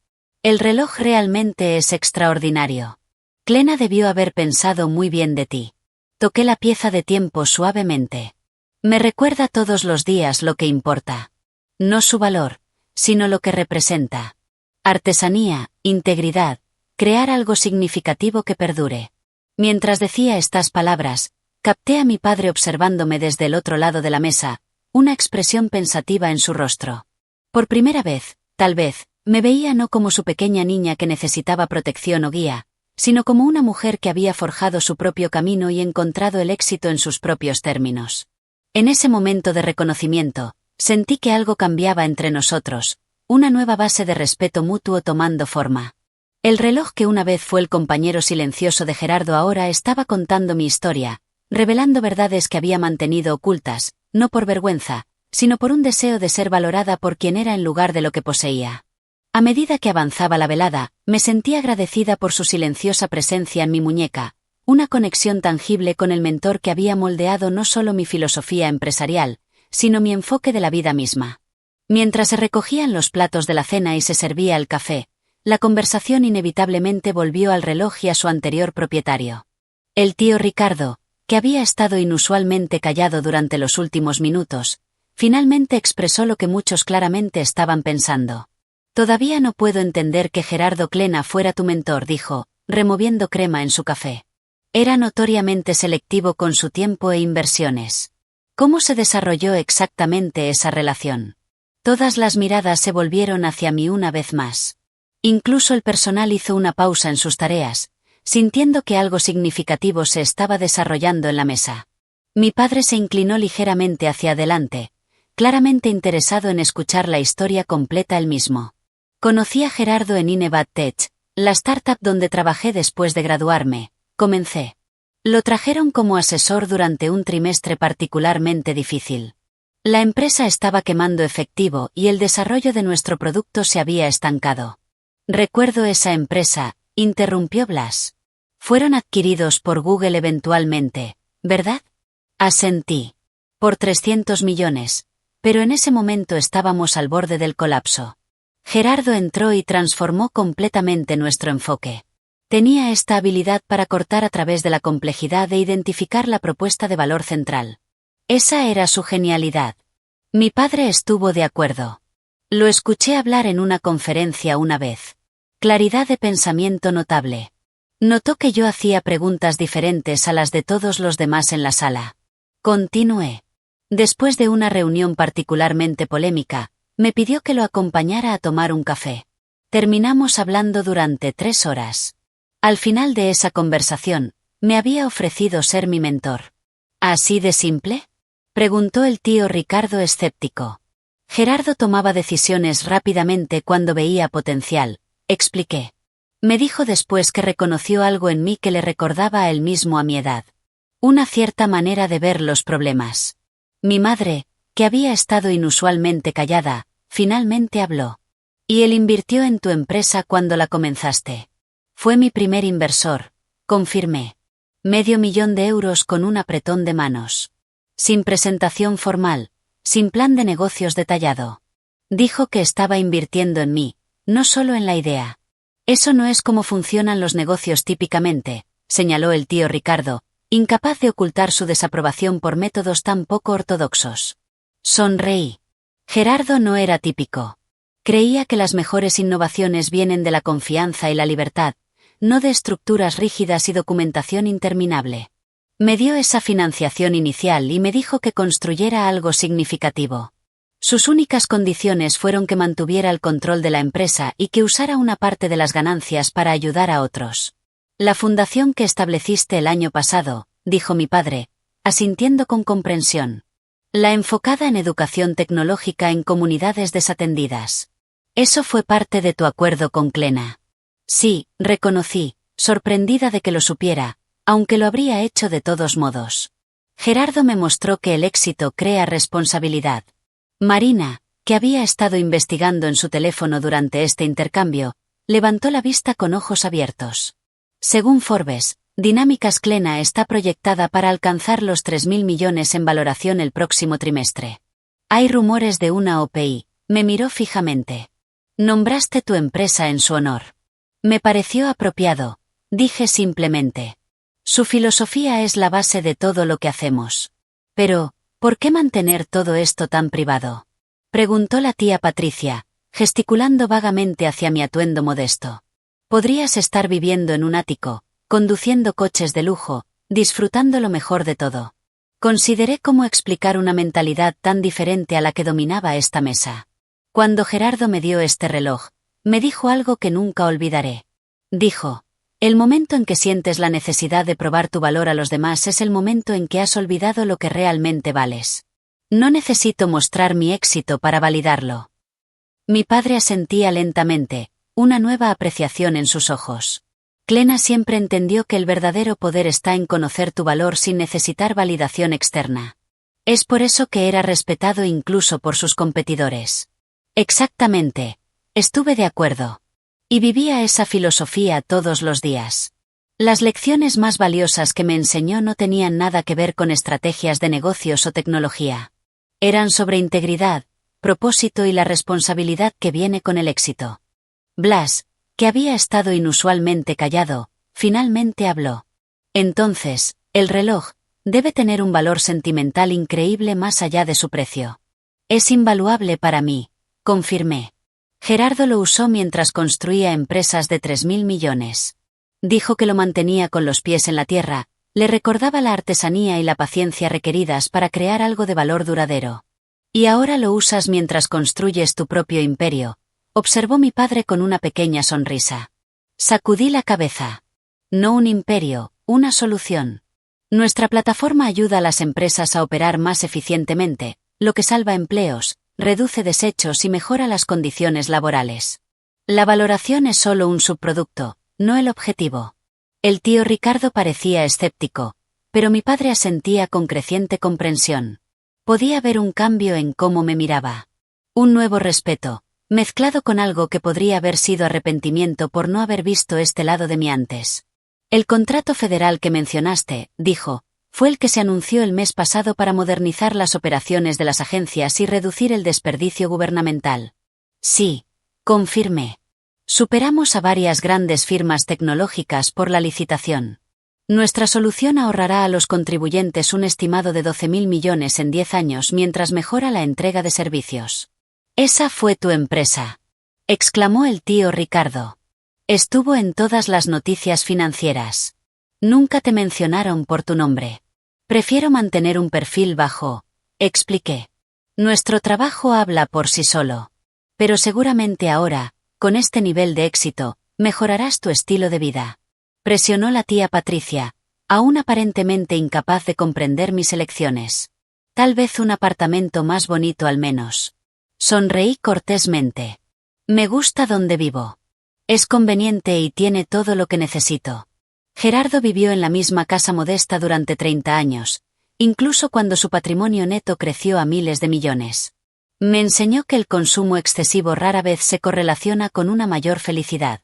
El reloj realmente es extraordinario. Clena debió haber pensado muy bien de ti. Toqué la pieza de tiempo suavemente. Me recuerda todos los días lo que importa. No su valor, sino lo que representa. Artesanía, integridad, crear algo significativo que perdure. Mientras decía estas palabras, capté a mi padre observándome desde el otro lado de la mesa, una expresión pensativa en su rostro. Por primera vez, tal vez, me veía no como su pequeña niña que necesitaba protección o guía, sino como una mujer que había forjado su propio camino y encontrado el éxito en sus propios términos. En ese momento de reconocimiento, sentí que algo cambiaba entre nosotros, una nueva base de respeto mutuo tomando forma. El reloj que una vez fue el compañero silencioso de Gerardo ahora estaba contando mi historia, revelando verdades que había mantenido ocultas, no por vergüenza, sino por un deseo de ser valorada por quien era en lugar de lo que poseía. A medida que avanzaba la velada, me sentí agradecida por su silenciosa presencia en mi muñeca, una conexión tangible con el mentor que había moldeado no solo mi filosofía empresarial, sino mi enfoque de la vida misma. Mientras se recogían los platos de la cena y se servía el café, la conversación inevitablemente volvió al reloj y a su anterior propietario. El tío Ricardo, que había estado inusualmente callado durante los últimos minutos, finalmente expresó lo que muchos claramente estaban pensando. Todavía no puedo entender que Gerardo Clena fuera tu mentor, dijo, removiendo crema en su café. Era notoriamente selectivo con su tiempo e inversiones. ¿Cómo se desarrolló exactamente esa relación? Todas las miradas se volvieron hacia mí una vez más. Incluso el personal hizo una pausa en sus tareas, sintiendo que algo significativo se estaba desarrollando en la mesa. Mi padre se inclinó ligeramente hacia adelante, claramente interesado en escuchar la historia completa él mismo. Conocí a Gerardo en Inebat Tech, la startup donde trabajé después de graduarme, comencé. Lo trajeron como asesor durante un trimestre particularmente difícil. La empresa estaba quemando efectivo y el desarrollo de nuestro producto se había estancado. Recuerdo esa empresa, interrumpió Blas. Fueron adquiridos por Google eventualmente, ¿verdad? Asentí. Por 300 millones, pero en ese momento estábamos al borde del colapso. Gerardo entró y transformó completamente nuestro enfoque. Tenía esta habilidad para cortar a través de la complejidad e identificar la propuesta de valor central. Esa era su genialidad. Mi padre estuvo de acuerdo. Lo escuché hablar en una conferencia una vez. Claridad de pensamiento notable. Notó que yo hacía preguntas diferentes a las de todos los demás en la sala. Continué. Después de una reunión particularmente polémica, me pidió que lo acompañara a tomar un café. Terminamos hablando durante 3 horas. Al final de esa conversación, me había ofrecido ser mi mentor. ¿Así de simple?, preguntó el tío Ricardo escéptico. Gerardo tomaba decisiones rápidamente cuando veía potencial, expliqué. Me dijo después que reconoció algo en mí que le recordaba a él mismo a mi edad. Una cierta manera de ver los problemas. Mi madre, que había estado inusualmente callada, finalmente habló. Y él invirtió en tu empresa cuando la comenzaste. Fue mi primer inversor, confirmé. $500,000 con un apretón de manos. Sin presentación formal, sin plan de negocios detallado. Dijo que estaba invirtiendo en mí, no solo en la idea. Eso no es como funcionan los negocios típicamente, señaló el tío Ricardo, incapaz de ocultar su desaprobación por métodos tan poco ortodoxos. Sonreí. Gerardo no era típico. Creía que las mejores innovaciones vienen de la confianza y la libertad, no de estructuras rígidas y documentación interminable. Me dio esa financiación inicial y me dijo que construyera algo significativo. Sus únicas condiciones fueron que mantuviera el control de la empresa y que usara una parte de las ganancias para ayudar a otros. La fundación que estableciste el año pasado, dijo mi padre, asintiendo con comprensión. La enfocada en educación tecnológica en comunidades desatendidas. Eso fue parte de tu acuerdo con Clena. Sí, reconocí, sorprendida de que lo supiera, aunque lo habría hecho de todos modos. Gerardo me mostró que el éxito crea responsabilidad. Marina, que había estado investigando en su teléfono durante este intercambio, levantó la vista con ojos abiertos. Según Forbes, Dinámicas Clena está proyectada para alcanzar los 3.000 millones en valoración el próximo trimestre. Hay rumores de una OPI, me miró fijamente. Nombraste tu empresa en su honor. Me pareció apropiado, dije simplemente. Su filosofía es la base de todo lo que hacemos. Pero, ¿por qué mantener todo esto tan privado?, preguntó la tía Patricia, gesticulando vagamente hacia mi atuendo modesto. Podrías estar viviendo en un ático, conduciendo coches de lujo, disfrutando lo mejor de todo. Consideré cómo explicar una mentalidad tan diferente a la que dominaba esta mesa. Cuando Gerardo me dio este reloj, me dijo algo que nunca olvidaré. Dijo: el momento en que sientes la necesidad de probar tu valor a los demás es el momento en que has olvidado lo que realmente vales. No necesito mostrar mi éxito para validarlo. Mi padre asentía lentamente, una nueva apreciación en sus ojos. Clena siempre entendió que el verdadero poder está en conocer tu valor sin necesitar validación externa. Es por eso que era respetado incluso por sus competidores. Exactamente. Estuve de acuerdo. Y vivía esa filosofía todos los días. Las lecciones más valiosas que me enseñó no tenían nada que ver con estrategias de negocios o tecnología. Eran sobre integridad, propósito y la responsabilidad que viene con el éxito. Blas, que había estado inusualmente callado, finalmente habló. Entonces, el reloj debe tener un valor sentimental increíble más allá de su precio. Es invaluable para mí, confirmé. Gerardo lo usó mientras construía empresas de 3.000 millones. Dijo que lo mantenía con los pies en la tierra, le recordaba la artesanía y la paciencia requeridas para crear algo de valor duradero. Y ahora lo usas mientras construyes tu propio imperio, observó mi padre con una pequeña sonrisa. Sacudí la cabeza. No un imperio, una solución. Nuestra plataforma ayuda a las empresas a operar más eficientemente, lo que salva empleos, reduce desechos y mejora las condiciones laborales. La valoración es solo un subproducto, no el objetivo. El tío Ricardo parecía escéptico, pero mi padre asentía con creciente comprensión. Podía ver un cambio en cómo me miraba. Un nuevo respeto, mezclado con algo que podría haber sido arrepentimiento por no haber visto este lado de mí antes. El contrato federal que mencionaste, dijo, fue el que se anunció el mes pasado para modernizar las operaciones de las agencias y reducir el desperdicio gubernamental. Sí, confirmé. Superamos a varias grandes firmas tecnológicas por la licitación. Nuestra solución ahorrará a los contribuyentes un estimado de 12.000 millones en 10 años mientras mejora la entrega de servicios. «Esa fue tu empresa», exclamó el tío Ricardo. «Estuvo en todas las noticias financieras. Nunca te mencionaron por tu nombre. Prefiero mantener un perfil bajo», expliqué. «Nuestro trabajo habla por sí solo. Pero seguramente ahora, con este nivel de éxito, mejorarás tu estilo de vida». Presionó la tía Patricia, aún aparentemente incapaz de comprender mis elecciones. «Tal vez un apartamento más bonito al menos». Sonreí cortésmente. «Me gusta donde vivo. Es conveniente y tiene todo lo que necesito». Gerardo vivió en la misma casa modesta durante 30 años, incluso cuando su patrimonio neto creció a miles de millones. Me enseñó que el consumo excesivo rara vez se correlaciona con una mayor felicidad.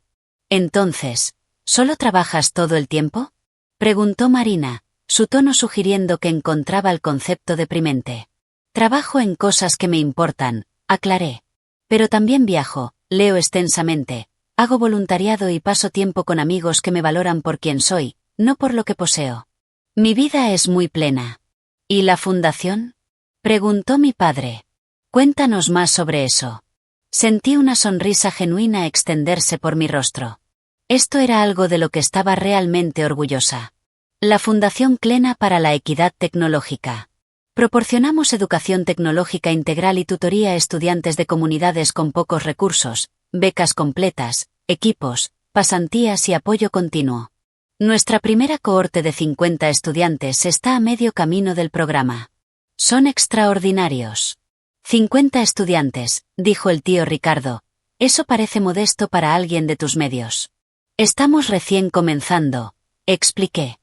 «Entonces, ¿solo trabajas todo el tiempo?», preguntó Marina, su tono sugiriendo que encontraba el concepto deprimente. «Trabajo en cosas que me importan», aclaré. «Pero también viajo, leo extensamente, hago voluntariado y paso tiempo con amigos que me valoran por quien soy, no por lo que poseo. Mi vida es muy plena». «¿Y la fundación?», preguntó mi padre. «Cuéntanos más sobre eso». Sentí una sonrisa genuina extenderse por mi rostro. Esto era algo de lo que estaba realmente orgullosa. La Fundación Clena para la Equidad Tecnológica. Proporcionamos educación tecnológica integral y tutoría a estudiantes de comunidades con pocos recursos, becas completas, equipos, pasantías y apoyo continuo. Nuestra primera cohorte de 50 estudiantes está a medio camino del programa. Son extraordinarios. 50 estudiantes, dijo el tío Ricardo. Eso parece modesto para alguien de tus medios. Estamos recién comenzando, expliqué.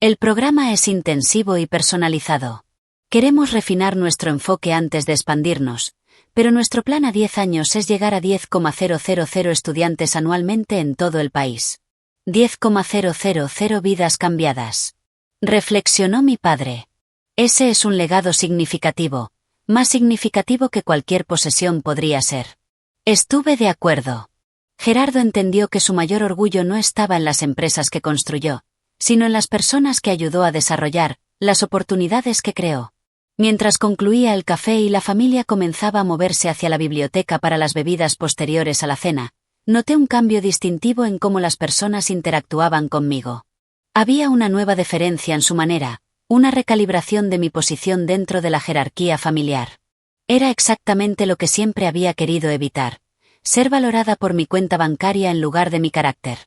El programa es intensivo y personalizado. Queremos refinar nuestro enfoque antes de expandirnos, pero nuestro plan a 10 años es llegar a 10,000 estudiantes anualmente en todo el país. 10,000 vidas cambiadas. Reflexionó mi padre. Ese es un legado significativo, más significativo que cualquier posesión podría ser. Estuve de acuerdo. Gerardo entendió que su mayor orgullo no estaba en las empresas que construyó, sino en las personas que ayudó a desarrollar, las oportunidades que creó. Mientras concluía el café y la familia comenzaba a moverse hacia la biblioteca para las bebidas posteriores a la cena, noté un cambio distintivo en cómo las personas interactuaban conmigo. Había una nueva deferencia en su manera, una recalibración de mi posición dentro de la jerarquía familiar. Era exactamente lo que siempre había querido evitar. Ser valorada por mi cuenta bancaria en lugar de mi carácter.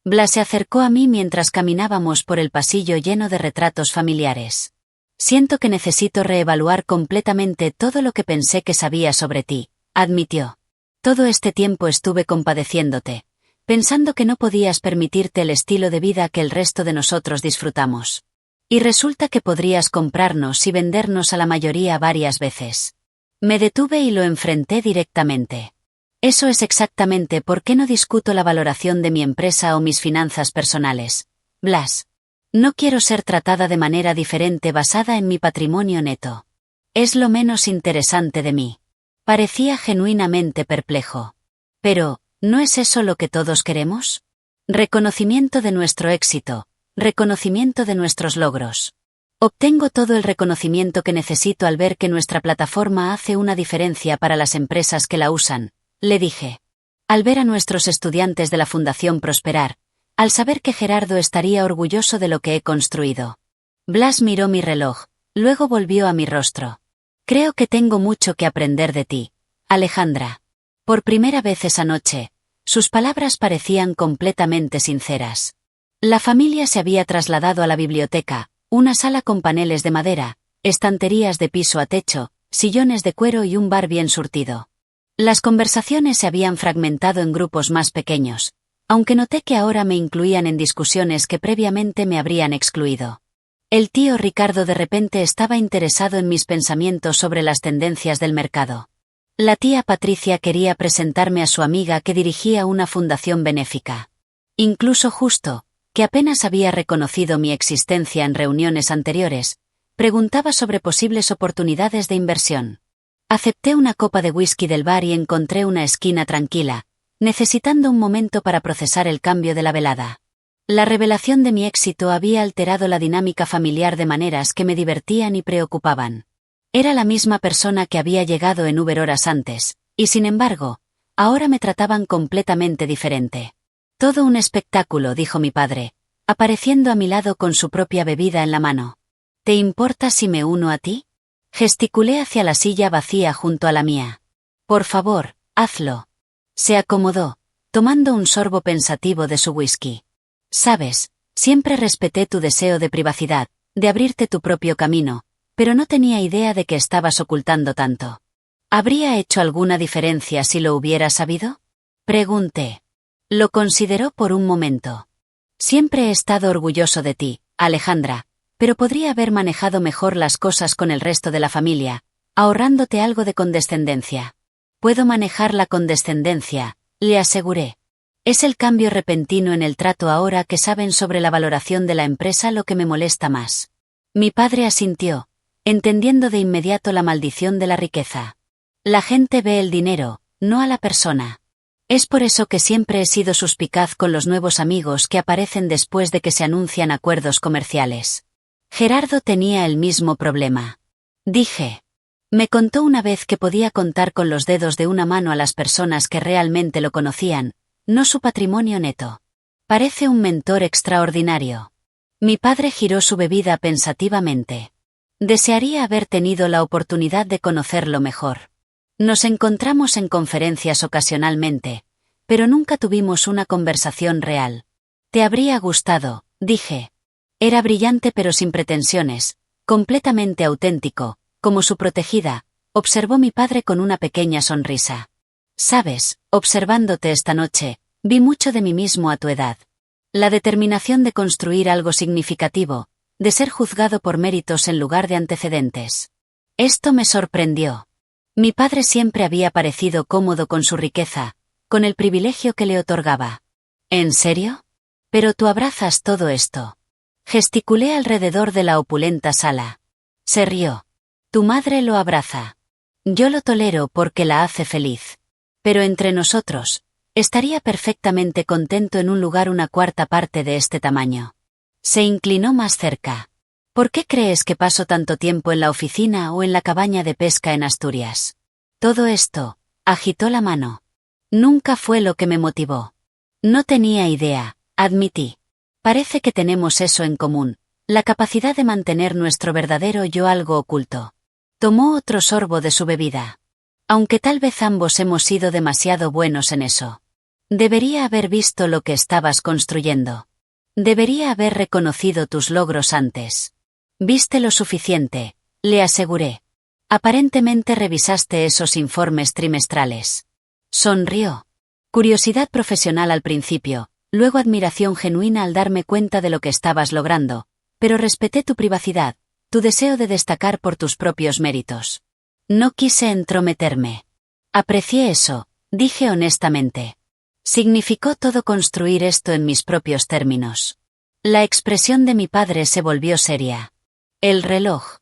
Blas se acercó a mí mientras caminábamos por el pasillo lleno de retratos familiares. Siento que necesito reevaluar completamente todo lo que pensé que sabía sobre ti, admitió. Todo este tiempo estuve compadeciéndote, pensando que no podías permitirte el estilo de vida que el resto de nosotros disfrutamos. Y resulta que podrías comprarnos y vendernos a la mayoría varias veces. Me detuve y lo enfrenté directamente. Eso es exactamente por qué no discuto la valoración de mi empresa o mis finanzas personales, Blas. No quiero ser tratada de manera diferente basada en mi patrimonio neto. Es lo menos interesante de mí. Parecía genuinamente perplejo. Pero, ¿no es eso lo que todos queremos? Reconocimiento de nuestro éxito, reconocimiento de nuestros logros. Obtengo todo el reconocimiento que necesito al ver que nuestra plataforma hace una diferencia para las empresas que la usan, le dije. Al ver a nuestros estudiantes de la Fundación prosperar, al saber que Gerardo estaría orgulloso de lo que he construido. Blas miró mi reloj, luego volvió a mi rostro. Creo que tengo mucho que aprender de ti, Alejandra. Por primera vez esa noche, sus palabras parecían completamente sinceras. La familia se había trasladado a la biblioteca, una sala con paneles de madera, estanterías de piso a techo, sillones de cuero y un bar bien surtido. Las conversaciones se habían fragmentado en grupos más pequeños, aunque noté que ahora me incluían en discusiones que previamente me habrían excluido. El tío Ricardo de repente estaba interesado en mis pensamientos sobre las tendencias del mercado. La tía Patricia quería presentarme a su amiga que dirigía una fundación benéfica. Incluso Justo, que apenas había reconocido mi existencia en reuniones anteriores, preguntaba sobre posibles oportunidades de inversión. Acepté una copa de whisky del bar y encontré una esquina tranquila, necesitando un momento para procesar el cambio de la velada. La revelación de mi éxito había alterado la dinámica familiar de maneras que me divertían y preocupaban. Era la misma persona que había llegado en Uber horas antes, y sin embargo, ahora me trataban completamente diferente. Todo un espectáculo, dijo mi padre, apareciendo a mi lado con su propia bebida en la mano. ¿Te importa si me uno a ti? Gesticulé hacia la silla vacía junto a la mía. Por favor, hazlo. Se acomodó, tomando un sorbo pensativo de su whisky. Sabes, siempre respeté tu deseo de privacidad, de abrirte tu propio camino, pero no tenía idea de que estabas ocultando tanto. ¿Habría hecho alguna diferencia si lo hubiera sabido? Pregunté. Lo consideró por un momento. Siempre he estado orgulloso de ti, Alejandra, pero podría haber manejado mejor las cosas con el resto de la familia, ahorrándote algo de condescendencia. Puedo manejar la condescendencia, le aseguré. Es el cambio repentino en el trato ahora que saben sobre la valoración de la empresa lo que me molesta más. Mi padre asintió, entendiendo de inmediato la maldición de la riqueza. La gente ve el dinero, no a la persona. Es por eso que siempre he sido suspicaz con los nuevos amigos que aparecen después de que se anuncian acuerdos comerciales. Gerardo tenía el mismo problema. Dije. Me contó una vez que podía contar con los dedos de una mano a las personas que realmente lo conocían, no su patrimonio neto. Parece un mentor extraordinario. Mi padre giró su bebida pensativamente. Desearía haber tenido la oportunidad de conocerlo mejor. Nos encontramos en conferencias ocasionalmente, pero nunca tuvimos una conversación real. Te habría gustado, dije. Era brillante pero sin pretensiones, completamente auténtico, como su protegida, observó mi padre con una pequeña sonrisa. Sabes, observándote esta noche, vi mucho de mí mismo a tu edad. La determinación de construir algo significativo, de ser juzgado por méritos en lugar de antecedentes. Esto me sorprendió. Mi padre siempre había parecido cómodo con su riqueza, con el privilegio que le otorgaba. ¿En serio? Pero tú abrazas todo esto. Gesticulé alrededor de la opulenta sala. Se rió. Tu madre lo abraza. Yo lo tolero porque la hace feliz. Pero entre nosotros, estaría perfectamente contento en un lugar una cuarta parte de este tamaño. Se inclinó más cerca. ¿Por qué crees que paso tanto tiempo en la oficina o en la cabaña de pesca en Asturias? Todo esto, agitó la mano. Nunca fue lo que me motivó. No tenía idea, admití. Parece que tenemos eso en común, la capacidad de mantener nuestro verdadero yo algo oculto. Tomó otro sorbo de su bebida. Aunque tal vez ambos hemos sido demasiado buenos en eso. Debería haber visto lo que estabas construyendo. Debería haber reconocido tus logros antes. Viste lo suficiente, le aseguré. Aparentemente revisaste esos informes trimestrales. Sonrió. Curiosidad profesional al principio, luego admiración genuina al darme cuenta de lo que estabas logrando, pero respeté tu privacidad, tu deseo de destacar por tus propios méritos. No quise entrometerme. Aprecié eso, dije honestamente. Significó todo construir esto en mis propios términos. La expresión de mi padre se volvió seria. El reloj.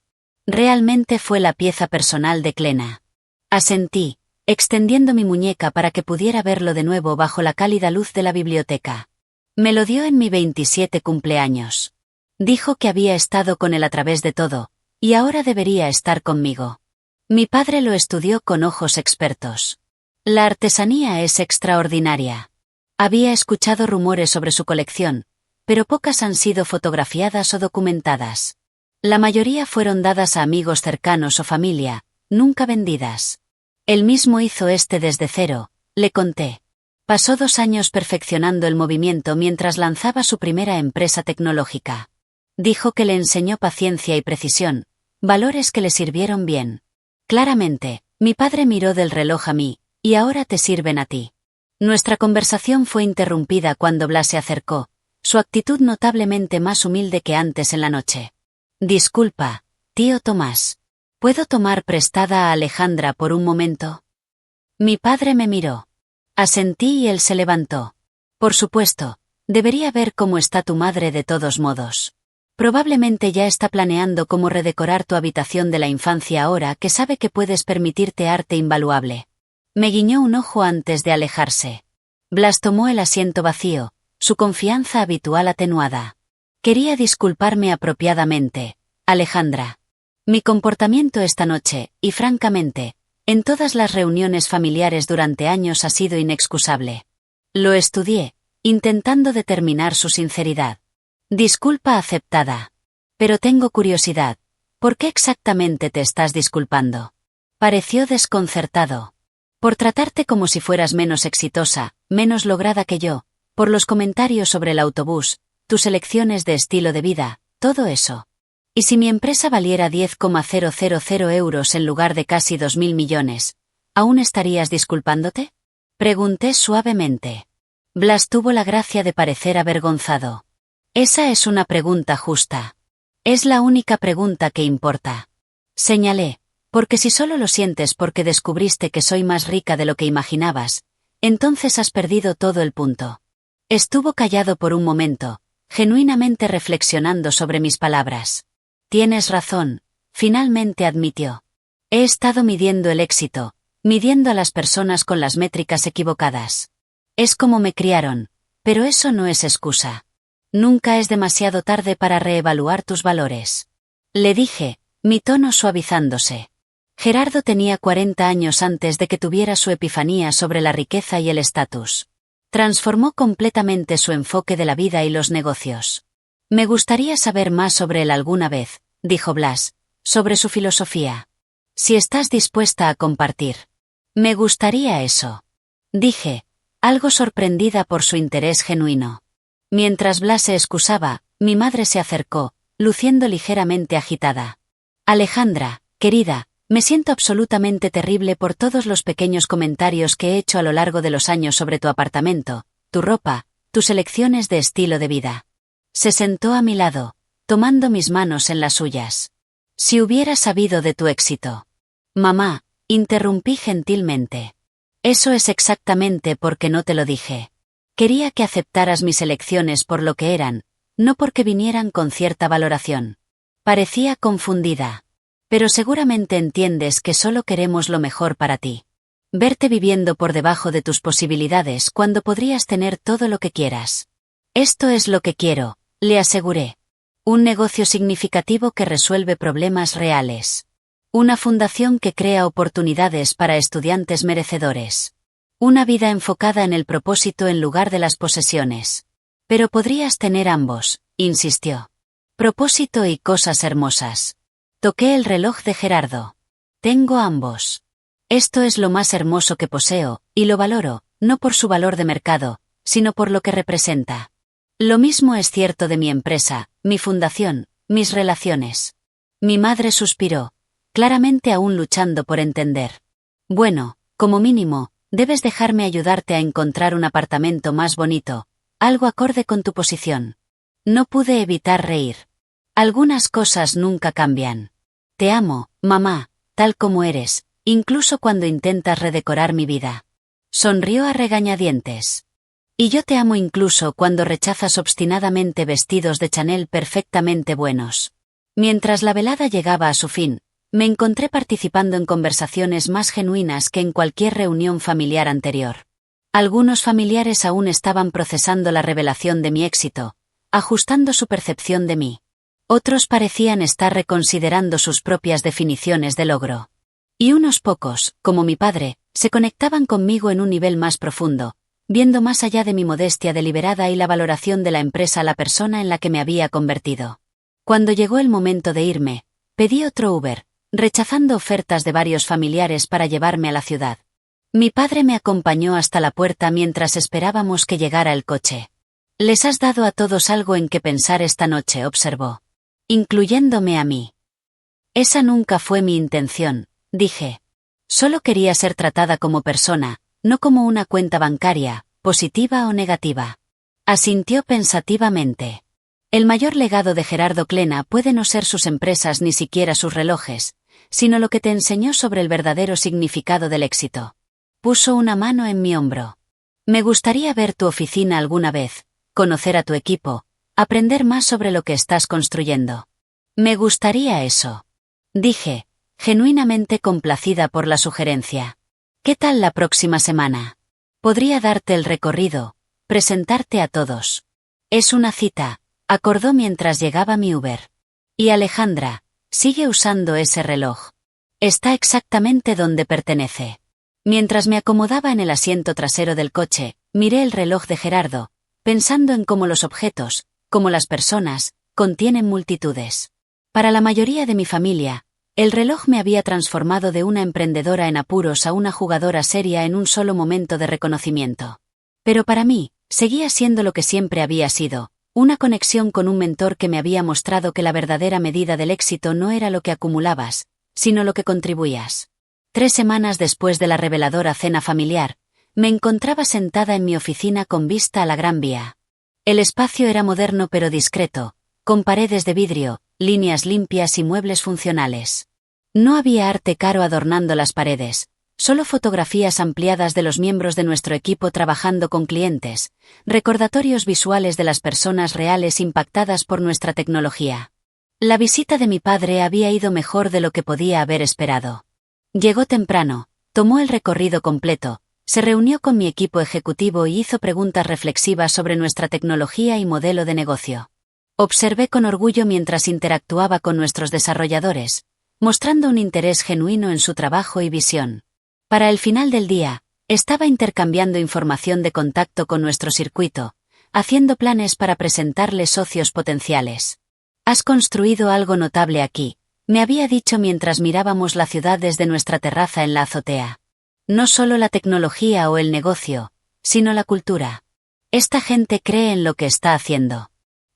Realmente fue la pieza personal de Clena. Asentí, extendiendo mi muñeca para que pudiera verlo de nuevo bajo la cálida luz de la biblioteca. Me lo dio en mi 27 cumpleaños. Dijo que había estado con él a través de todo, y ahora debería estar conmigo. Mi padre lo estudió con ojos expertos. La artesanía es extraordinaria. Había escuchado rumores sobre su colección, pero pocas han sido fotografiadas o documentadas. La mayoría fueron dadas a amigos cercanos o familia, nunca vendidas. Él mismo hizo este desde cero, le conté. Pasó 2 años perfeccionando el movimiento mientras lanzaba su primera empresa tecnológica. Dijo que le enseñó paciencia y precisión, valores que le sirvieron bien. Claramente, mi padre miró del reloj a mí, y ahora te sirven a ti. Nuestra conversación fue interrumpida cuando Blas se acercó, su actitud notablemente más humilde que antes en la noche. Disculpa, tío Tomás. ¿Puedo tomar prestada a Alejandra por un momento? Mi padre me miró. Asentí y él se levantó. Por supuesto, debería ver cómo está tu madre de todos modos. Probablemente ya está planeando cómo redecorar tu habitación de la infancia ahora que sabe que puedes permitirte arte invaluable. Me guiñó un ojo antes de alejarse. Blas tomó el asiento vacío, su confianza habitual atenuada. Quería disculparme apropiadamente, Alejandra. Mi comportamiento esta noche, y francamente, en todas las reuniones familiares durante años ha sido inexcusable. Lo estudié, intentando determinar su sinceridad. Disculpa aceptada. Pero tengo curiosidad. ¿Por qué exactamente te estás disculpando? Pareció desconcertado. Por tratarte como si fueras menos exitosa, menos lograda que yo, por los comentarios sobre el autobús, tus elecciones de estilo de vida, todo eso. ¿Y si mi empresa valiera 10,000 euros en lugar de casi 2.000 millones, aún estarías disculpándote? Pregunté suavemente. Blas tuvo la gracia de parecer avergonzado. Esa es una pregunta justa. Es la única pregunta que importa. Señalé, porque si solo lo sientes porque descubriste que soy más rica de lo que imaginabas, entonces has perdido todo el punto. Estuvo callado por un momento, genuinamente reflexionando sobre mis palabras. Tienes razón, finalmente admitió. He estado midiendo el éxito, midiendo a las personas con las métricas equivocadas. Es como me criaron, pero eso no es excusa. Nunca es demasiado tarde para reevaluar tus valores. Le dije, mi tono suavizándose. Gerardo tenía 40 años antes de que tuviera su epifanía sobre la riqueza y el estatus. Transformó completamente su enfoque de la vida y los negocios. Me gustaría saber más sobre él alguna vez, dijo Blas, sobre su filosofía. Si estás dispuesta a compartir. Me gustaría eso. Dije, algo sorprendida por su interés genuino. Mientras Blas se excusaba, mi madre se acercó, luciendo ligeramente agitada. Alejandra, querida, me siento absolutamente terrible por todos los pequeños comentarios que he hecho a lo largo de los años sobre tu apartamento, tu ropa, tus elecciones de estilo de vida. Se sentó a mi lado, tomando mis manos en las suyas. Si hubiera sabido de tu éxito. Mamá, interrumpí gentilmente. Eso es exactamente porque no te lo dije. Quería que aceptaras mis elecciones por lo que eran, no porque vinieran con cierta valoración. Parecía confundida. Pero seguramente entiendes que solo queremos lo mejor para ti. Verte viviendo por debajo de tus posibilidades cuando podrías tener todo lo que quieras. Esto es lo que quiero, le aseguré. Un negocio significativo que resuelve problemas reales. Una fundación que crea oportunidades para estudiantes merecedores. Una vida enfocada en el propósito en lugar de las posesiones. Pero podrías tener ambos, insistió. Propósito y cosas hermosas. Toqué el reloj de Gerardo. Tengo ambos. Esto es lo más hermoso que poseo, y lo valoro, no por su valor de mercado, sino por lo que representa. Lo mismo es cierto de mi empresa, mi fundación, mis relaciones. Mi madre suspiró, claramente aún luchando por entender. Bueno, como mínimo, debes dejarme ayudarte a encontrar un apartamento más bonito, algo acorde con tu posición. No pude evitar reír. Algunas cosas nunca cambian. Te amo, mamá, tal como eres, incluso cuando intentas redecorar mi vida. Sonrió a regañadientes. Y yo te amo incluso cuando rechazas obstinadamente vestidos de Chanel perfectamente buenos. Mientras la velada llegaba a su fin, me encontré participando en conversaciones más genuinas que en cualquier reunión familiar anterior. Algunos familiares aún estaban procesando la revelación de mi éxito, ajustando su percepción de mí. Otros parecían estar reconsiderando sus propias definiciones de logro. Y unos pocos, como mi padre, se conectaban conmigo en un nivel más profundo, viendo más allá de mi modestia deliberada y la valoración de la empresa a la persona en la que me había convertido. Cuando llegó el momento de irme, pedí otro Uber, rechazando ofertas de varios familiares para llevarme a la ciudad. Mi padre me acompañó hasta la puerta mientras esperábamos que llegara el coche. Les has dado a todos algo en que pensar esta noche, observó. Incluyéndome a mí. Esa nunca fue mi intención, dije. Solo quería ser tratada como persona, no como una cuenta bancaria, positiva o negativa. Asintió pensativamente. El mayor legado de Gerardo Klena puede no ser sus empresas ni siquiera sus relojes, sino lo que te enseñó sobre el verdadero significado del éxito. Puso una mano en mi hombro. Me gustaría ver tu oficina alguna vez, conocer a tu equipo, aprender más sobre lo que estás construyendo. Me gustaría eso. Dije, genuinamente complacida por la sugerencia. ¿Qué tal la próxima semana? Podría darte el recorrido, presentarte a todos. Es una cita, acordó mientras llegaba mi Uber. Y Alejandra, sigue usando ese reloj. Está exactamente donde pertenece. Mientras me acomodaba en el asiento trasero del coche, miré el reloj de Gerardo, pensando en cómo los objetos, como las personas, contienen multitudes. Para la mayoría de mi familia, el reloj me había transformado de una emprendedora en apuros a una jugadora seria en un solo momento de reconocimiento. Pero para mí, seguía siendo lo que siempre había sido, una conexión con un mentor que me había mostrado que la verdadera medida del éxito no era lo que acumulabas, sino lo que contribuías. 3 semanas después de la reveladora cena familiar, me encontraba sentada en mi oficina con vista a la Gran Vía. El espacio era moderno pero discreto, con paredes de vidrio, líneas limpias y muebles funcionales. No había arte caro adornando las paredes, solo fotografías ampliadas de los miembros de nuestro equipo trabajando con clientes, recordatorios visuales de las personas reales impactadas por nuestra tecnología. La visita de mi padre había ido mejor de lo que podía haber esperado. Llegó temprano, tomó el recorrido completo, se reunió con mi equipo ejecutivo y hizo preguntas reflexivas sobre nuestra tecnología y modelo de negocio. Observé con orgullo mientras interactuaba con nuestros desarrolladores, mostrando un interés genuino en su trabajo y visión. Para el final del día, estaba intercambiando información de contacto con nuestro circuito, haciendo planes para presentarle socios potenciales. Has construido algo notable aquí, me había dicho mientras mirábamos la ciudad desde nuestra terraza en la azotea. No solo la tecnología o el negocio, sino la cultura. Esta gente cree en lo que está haciendo.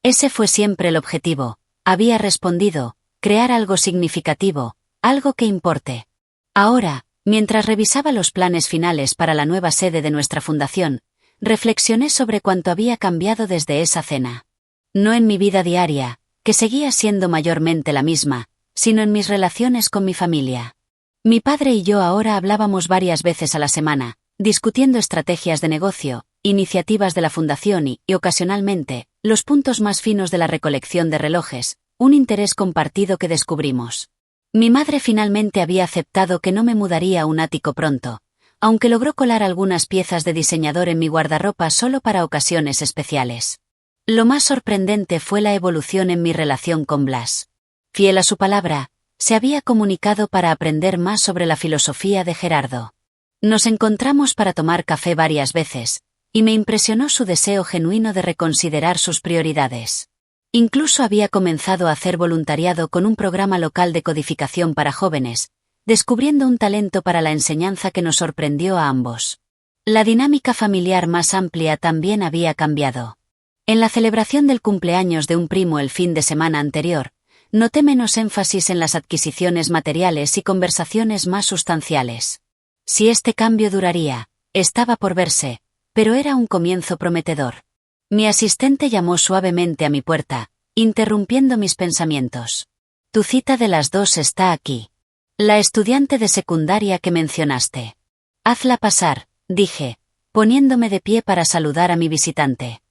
Ese fue siempre el objetivo, había respondido, crear algo significativo, algo que importe. Ahora, mientras revisaba los planes finales para la nueva sede de nuestra fundación, reflexioné sobre cuánto había cambiado desde esa cena. No en mi vida diaria, que seguía siendo mayormente la misma, sino en mis relaciones con mi familia. Mi padre y yo ahora hablábamos varias veces a la semana, discutiendo estrategias de negocio, iniciativas de la fundación y ocasionalmente, los puntos más finos de la recolección de relojes, un interés compartido que descubrimos. Mi madre finalmente había aceptado que no me mudaría a un ático pronto, aunque logró colar algunas piezas de diseñador en mi guardarropa solo para ocasiones especiales. Lo más sorprendente fue la evolución en mi relación con Blas. Fiel a su palabra, se había comunicado para aprender más sobre la filosofía de Gerardo. Nos encontramos para tomar café varias veces, y me impresionó su deseo genuino de reconsiderar sus prioridades. Incluso había comenzado a hacer voluntariado con un programa local de codificación para jóvenes, descubriendo un talento para la enseñanza que nos sorprendió a ambos. La dinámica familiar más amplia también había cambiado. En la celebración del cumpleaños de un primo el fin de semana anterior, noté menos énfasis en las adquisiciones materiales y conversaciones más sustanciales. Si este cambio duraría, estaba por verse, pero era un comienzo prometedor. Mi asistente llamó suavemente a mi puerta, interrumpiendo mis pensamientos. Tu cita de las 2 está aquí. La estudiante de secundaria que mencionaste. Hazla pasar, dije, poniéndome de pie para saludar a mi visitante.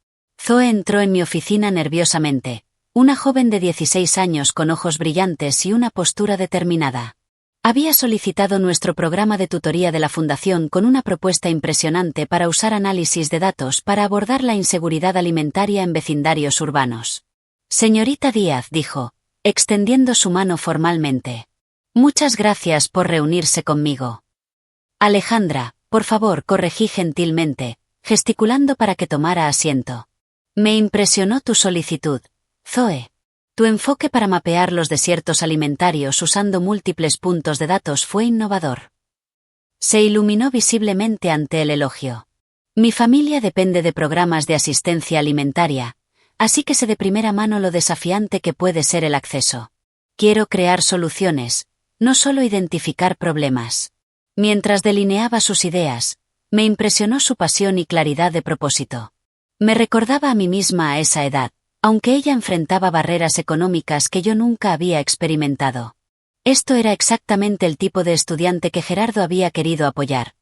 Zoe entró en mi oficina nerviosamente, una joven de 16 años con ojos brillantes y una postura determinada. Había solicitado nuestro programa de tutoría de la Fundación con una propuesta impresionante para usar análisis de datos para abordar la inseguridad alimentaria en vecindarios urbanos. Señorita Díaz, dijo, extendiendo su mano formalmente. Muchas gracias por reunirse conmigo. Alejandra, por favor, corregí gentilmente, gesticulando para que tomara asiento. Me impresionó tu solicitud, Zoe. Tu enfoque para mapear los desiertos alimentarios usando múltiples puntos de datos fue innovador. Se iluminó visiblemente ante el elogio. Mi familia depende de programas de asistencia alimentaria, así que sé de primera mano lo desafiante que puede ser el acceso. Quiero crear soluciones, no solo identificar problemas. Mientras delineaba sus ideas, me impresionó su pasión y claridad de propósito. Me recordaba a mí misma a esa edad, aunque ella enfrentaba barreras económicas que yo nunca había experimentado. Esto era exactamente el tipo de estudiante que Gerardo había querido apoyar.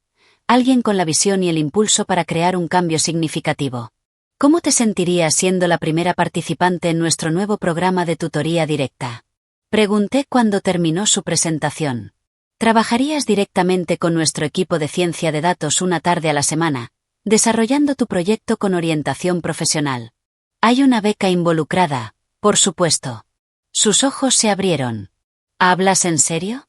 Alguien con la visión y el impulso para crear un cambio significativo. ¿Cómo te sentirías siendo la primera participante en nuestro nuevo programa de tutoría directa? Pregunté cuando terminó su presentación. Trabajarías directamente con nuestro equipo de ciencia de datos una tarde a la semana, desarrollando tu proyecto con orientación profesional. Hay una beca involucrada, por supuesto. Sus ojos se abrieron. ¿Hablas en serio?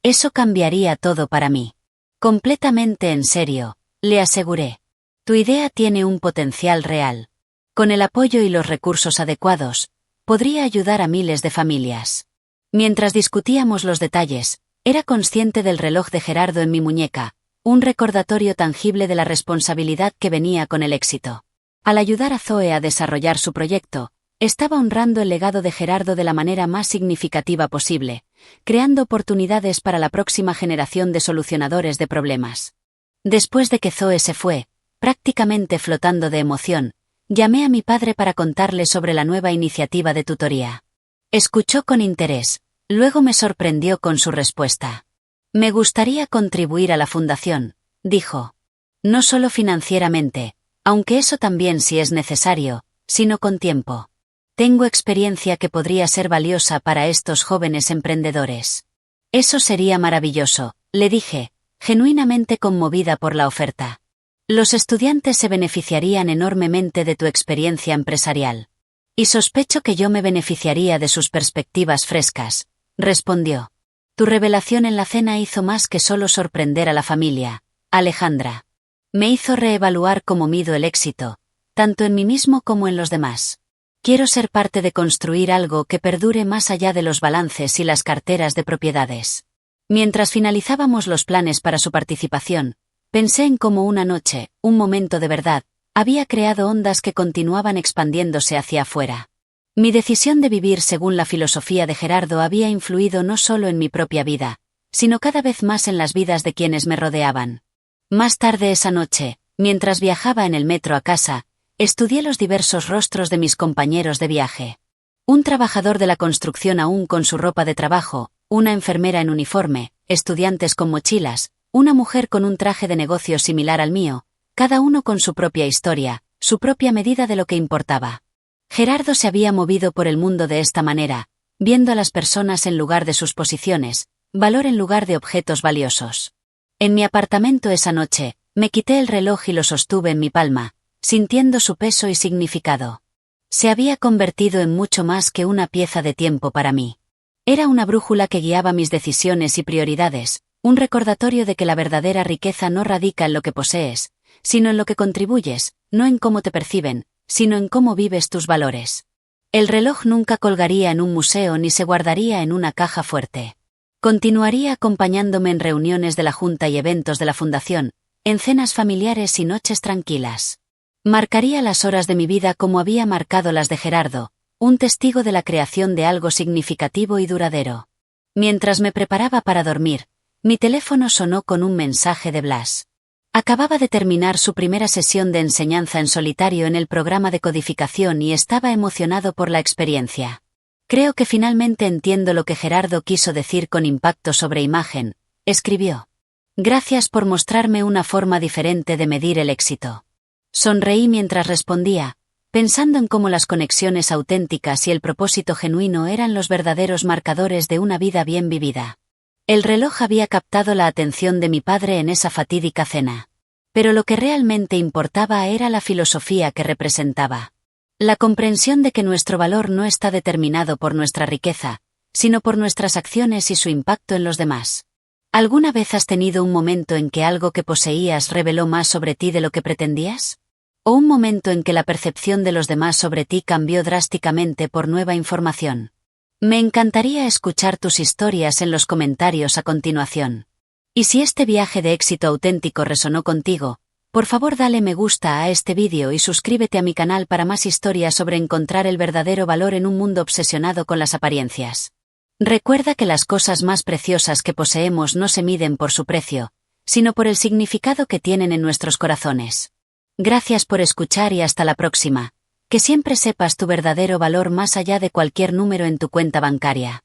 Eso cambiaría todo para mí. Completamente en serio, le aseguré. Tu idea tiene un potencial real. Con el apoyo y los recursos adecuados, podría ayudar a miles de familias. Mientras discutíamos los detalles, era consciente del reloj de Gerardo en mi muñeca, un recordatorio tangible de la responsabilidad que venía con el éxito. Al ayudar a Zoe a desarrollar su proyecto, estaba honrando el legado de Gerardo de la manera más significativa posible, creando oportunidades para la próxima generación de solucionadores de problemas. Después de que Zoe se fue, prácticamente flotando de emoción, llamé a mi padre para contarle sobre la nueva iniciativa de tutoría. Escuchó con interés, luego me sorprendió con su respuesta. Me gustaría contribuir a la fundación, dijo. No solo financieramente, aunque eso también si es necesario, sino con tiempo. Tengo experiencia que podría ser valiosa para estos jóvenes emprendedores. Eso sería maravilloso, le dije, genuinamente conmovida por la oferta. Los estudiantes se beneficiarían enormemente de tu experiencia empresarial. Y sospecho que yo me beneficiaría de sus perspectivas frescas, respondió. Tu revelación en la cena hizo más que solo sorprender a la familia, Alejandra. Me hizo reevaluar cómo mido el éxito, tanto en mí mismo como en los demás. Quiero ser parte de construir algo que perdure más allá de los balances y las carteras de propiedades. Mientras finalizábamos los planes para su participación, pensé en cómo una noche, un momento de verdad, había creado ondas que continuaban expandiéndose hacia afuera. Mi decisión de vivir según la filosofía de Gerardo había influido no solo en mi propia vida, sino cada vez más en las vidas de quienes me rodeaban. Más tarde esa noche, mientras viajaba en el metro a casa, estudié los diversos rostros de mis compañeros de viaje. Un trabajador de la construcción aún con su ropa de trabajo, una enfermera en uniforme, estudiantes con mochilas, una mujer con un traje de negocio similar al mío, cada uno con su propia historia, su propia medida de lo que importaba. Gerardo se había movido por el mundo de esta manera, viendo a las personas en lugar de sus posiciones, valor en lugar de objetos valiosos. En mi apartamento esa noche, me quité el reloj y lo sostuve en mi palma, sintiendo su peso y significado. Se había convertido en mucho más que una pieza de tiempo para mí. Era una brújula que guiaba mis decisiones y prioridades, un recordatorio de que la verdadera riqueza no radica en lo que posees, sino en lo que contribuyes, no en cómo te perciben, sino en cómo vives tus valores. El reloj nunca colgaría en un museo ni se guardaría en una caja fuerte. Continuaría acompañándome en reuniones de la Junta y eventos de la Fundación, en cenas familiares y noches tranquilas. Marcaría las horas de mi vida como había marcado las de Gerardo, un testigo de la creación de algo significativo y duradero. Mientras me preparaba para dormir, mi teléfono sonó con un mensaje de Blas. Acababa de terminar su primera sesión de enseñanza en solitario en el programa de codificación y estaba emocionado por la experiencia. Creo que finalmente entiendo lo que Gerardo quiso decir con impacto sobre imagen, escribió. Gracias por mostrarme una forma diferente de medir el éxito. Sonreí mientras respondía, pensando en cómo las conexiones auténticas y el propósito genuino eran los verdaderos marcadores de una vida bien vivida. El reloj había captado la atención de mi padre en esa fatídica cena. Pero lo que realmente importaba era la filosofía que representaba. La comprensión de que nuestro valor no está determinado por nuestra riqueza, sino por nuestras acciones y su impacto en los demás. ¿Alguna vez has tenido un momento en que algo que poseías reveló más sobre ti de lo que pretendías? ¿O un momento en que la percepción de los demás sobre ti cambió drásticamente por nueva información? Me encantaría escuchar tus historias en los comentarios a continuación. Y si este viaje de éxito auténtico resonó contigo, por favor dale me gusta a este vídeo y suscríbete a mi canal para más historias sobre encontrar el verdadero valor en un mundo obsesionado con las apariencias. Recuerda que las cosas más preciosas que poseemos no se miden por su precio, sino por el significado que tienen en nuestros corazones. Gracias por escuchar y hasta la próxima. Que siempre sepas tu verdadero valor más allá de cualquier número en tu cuenta bancaria.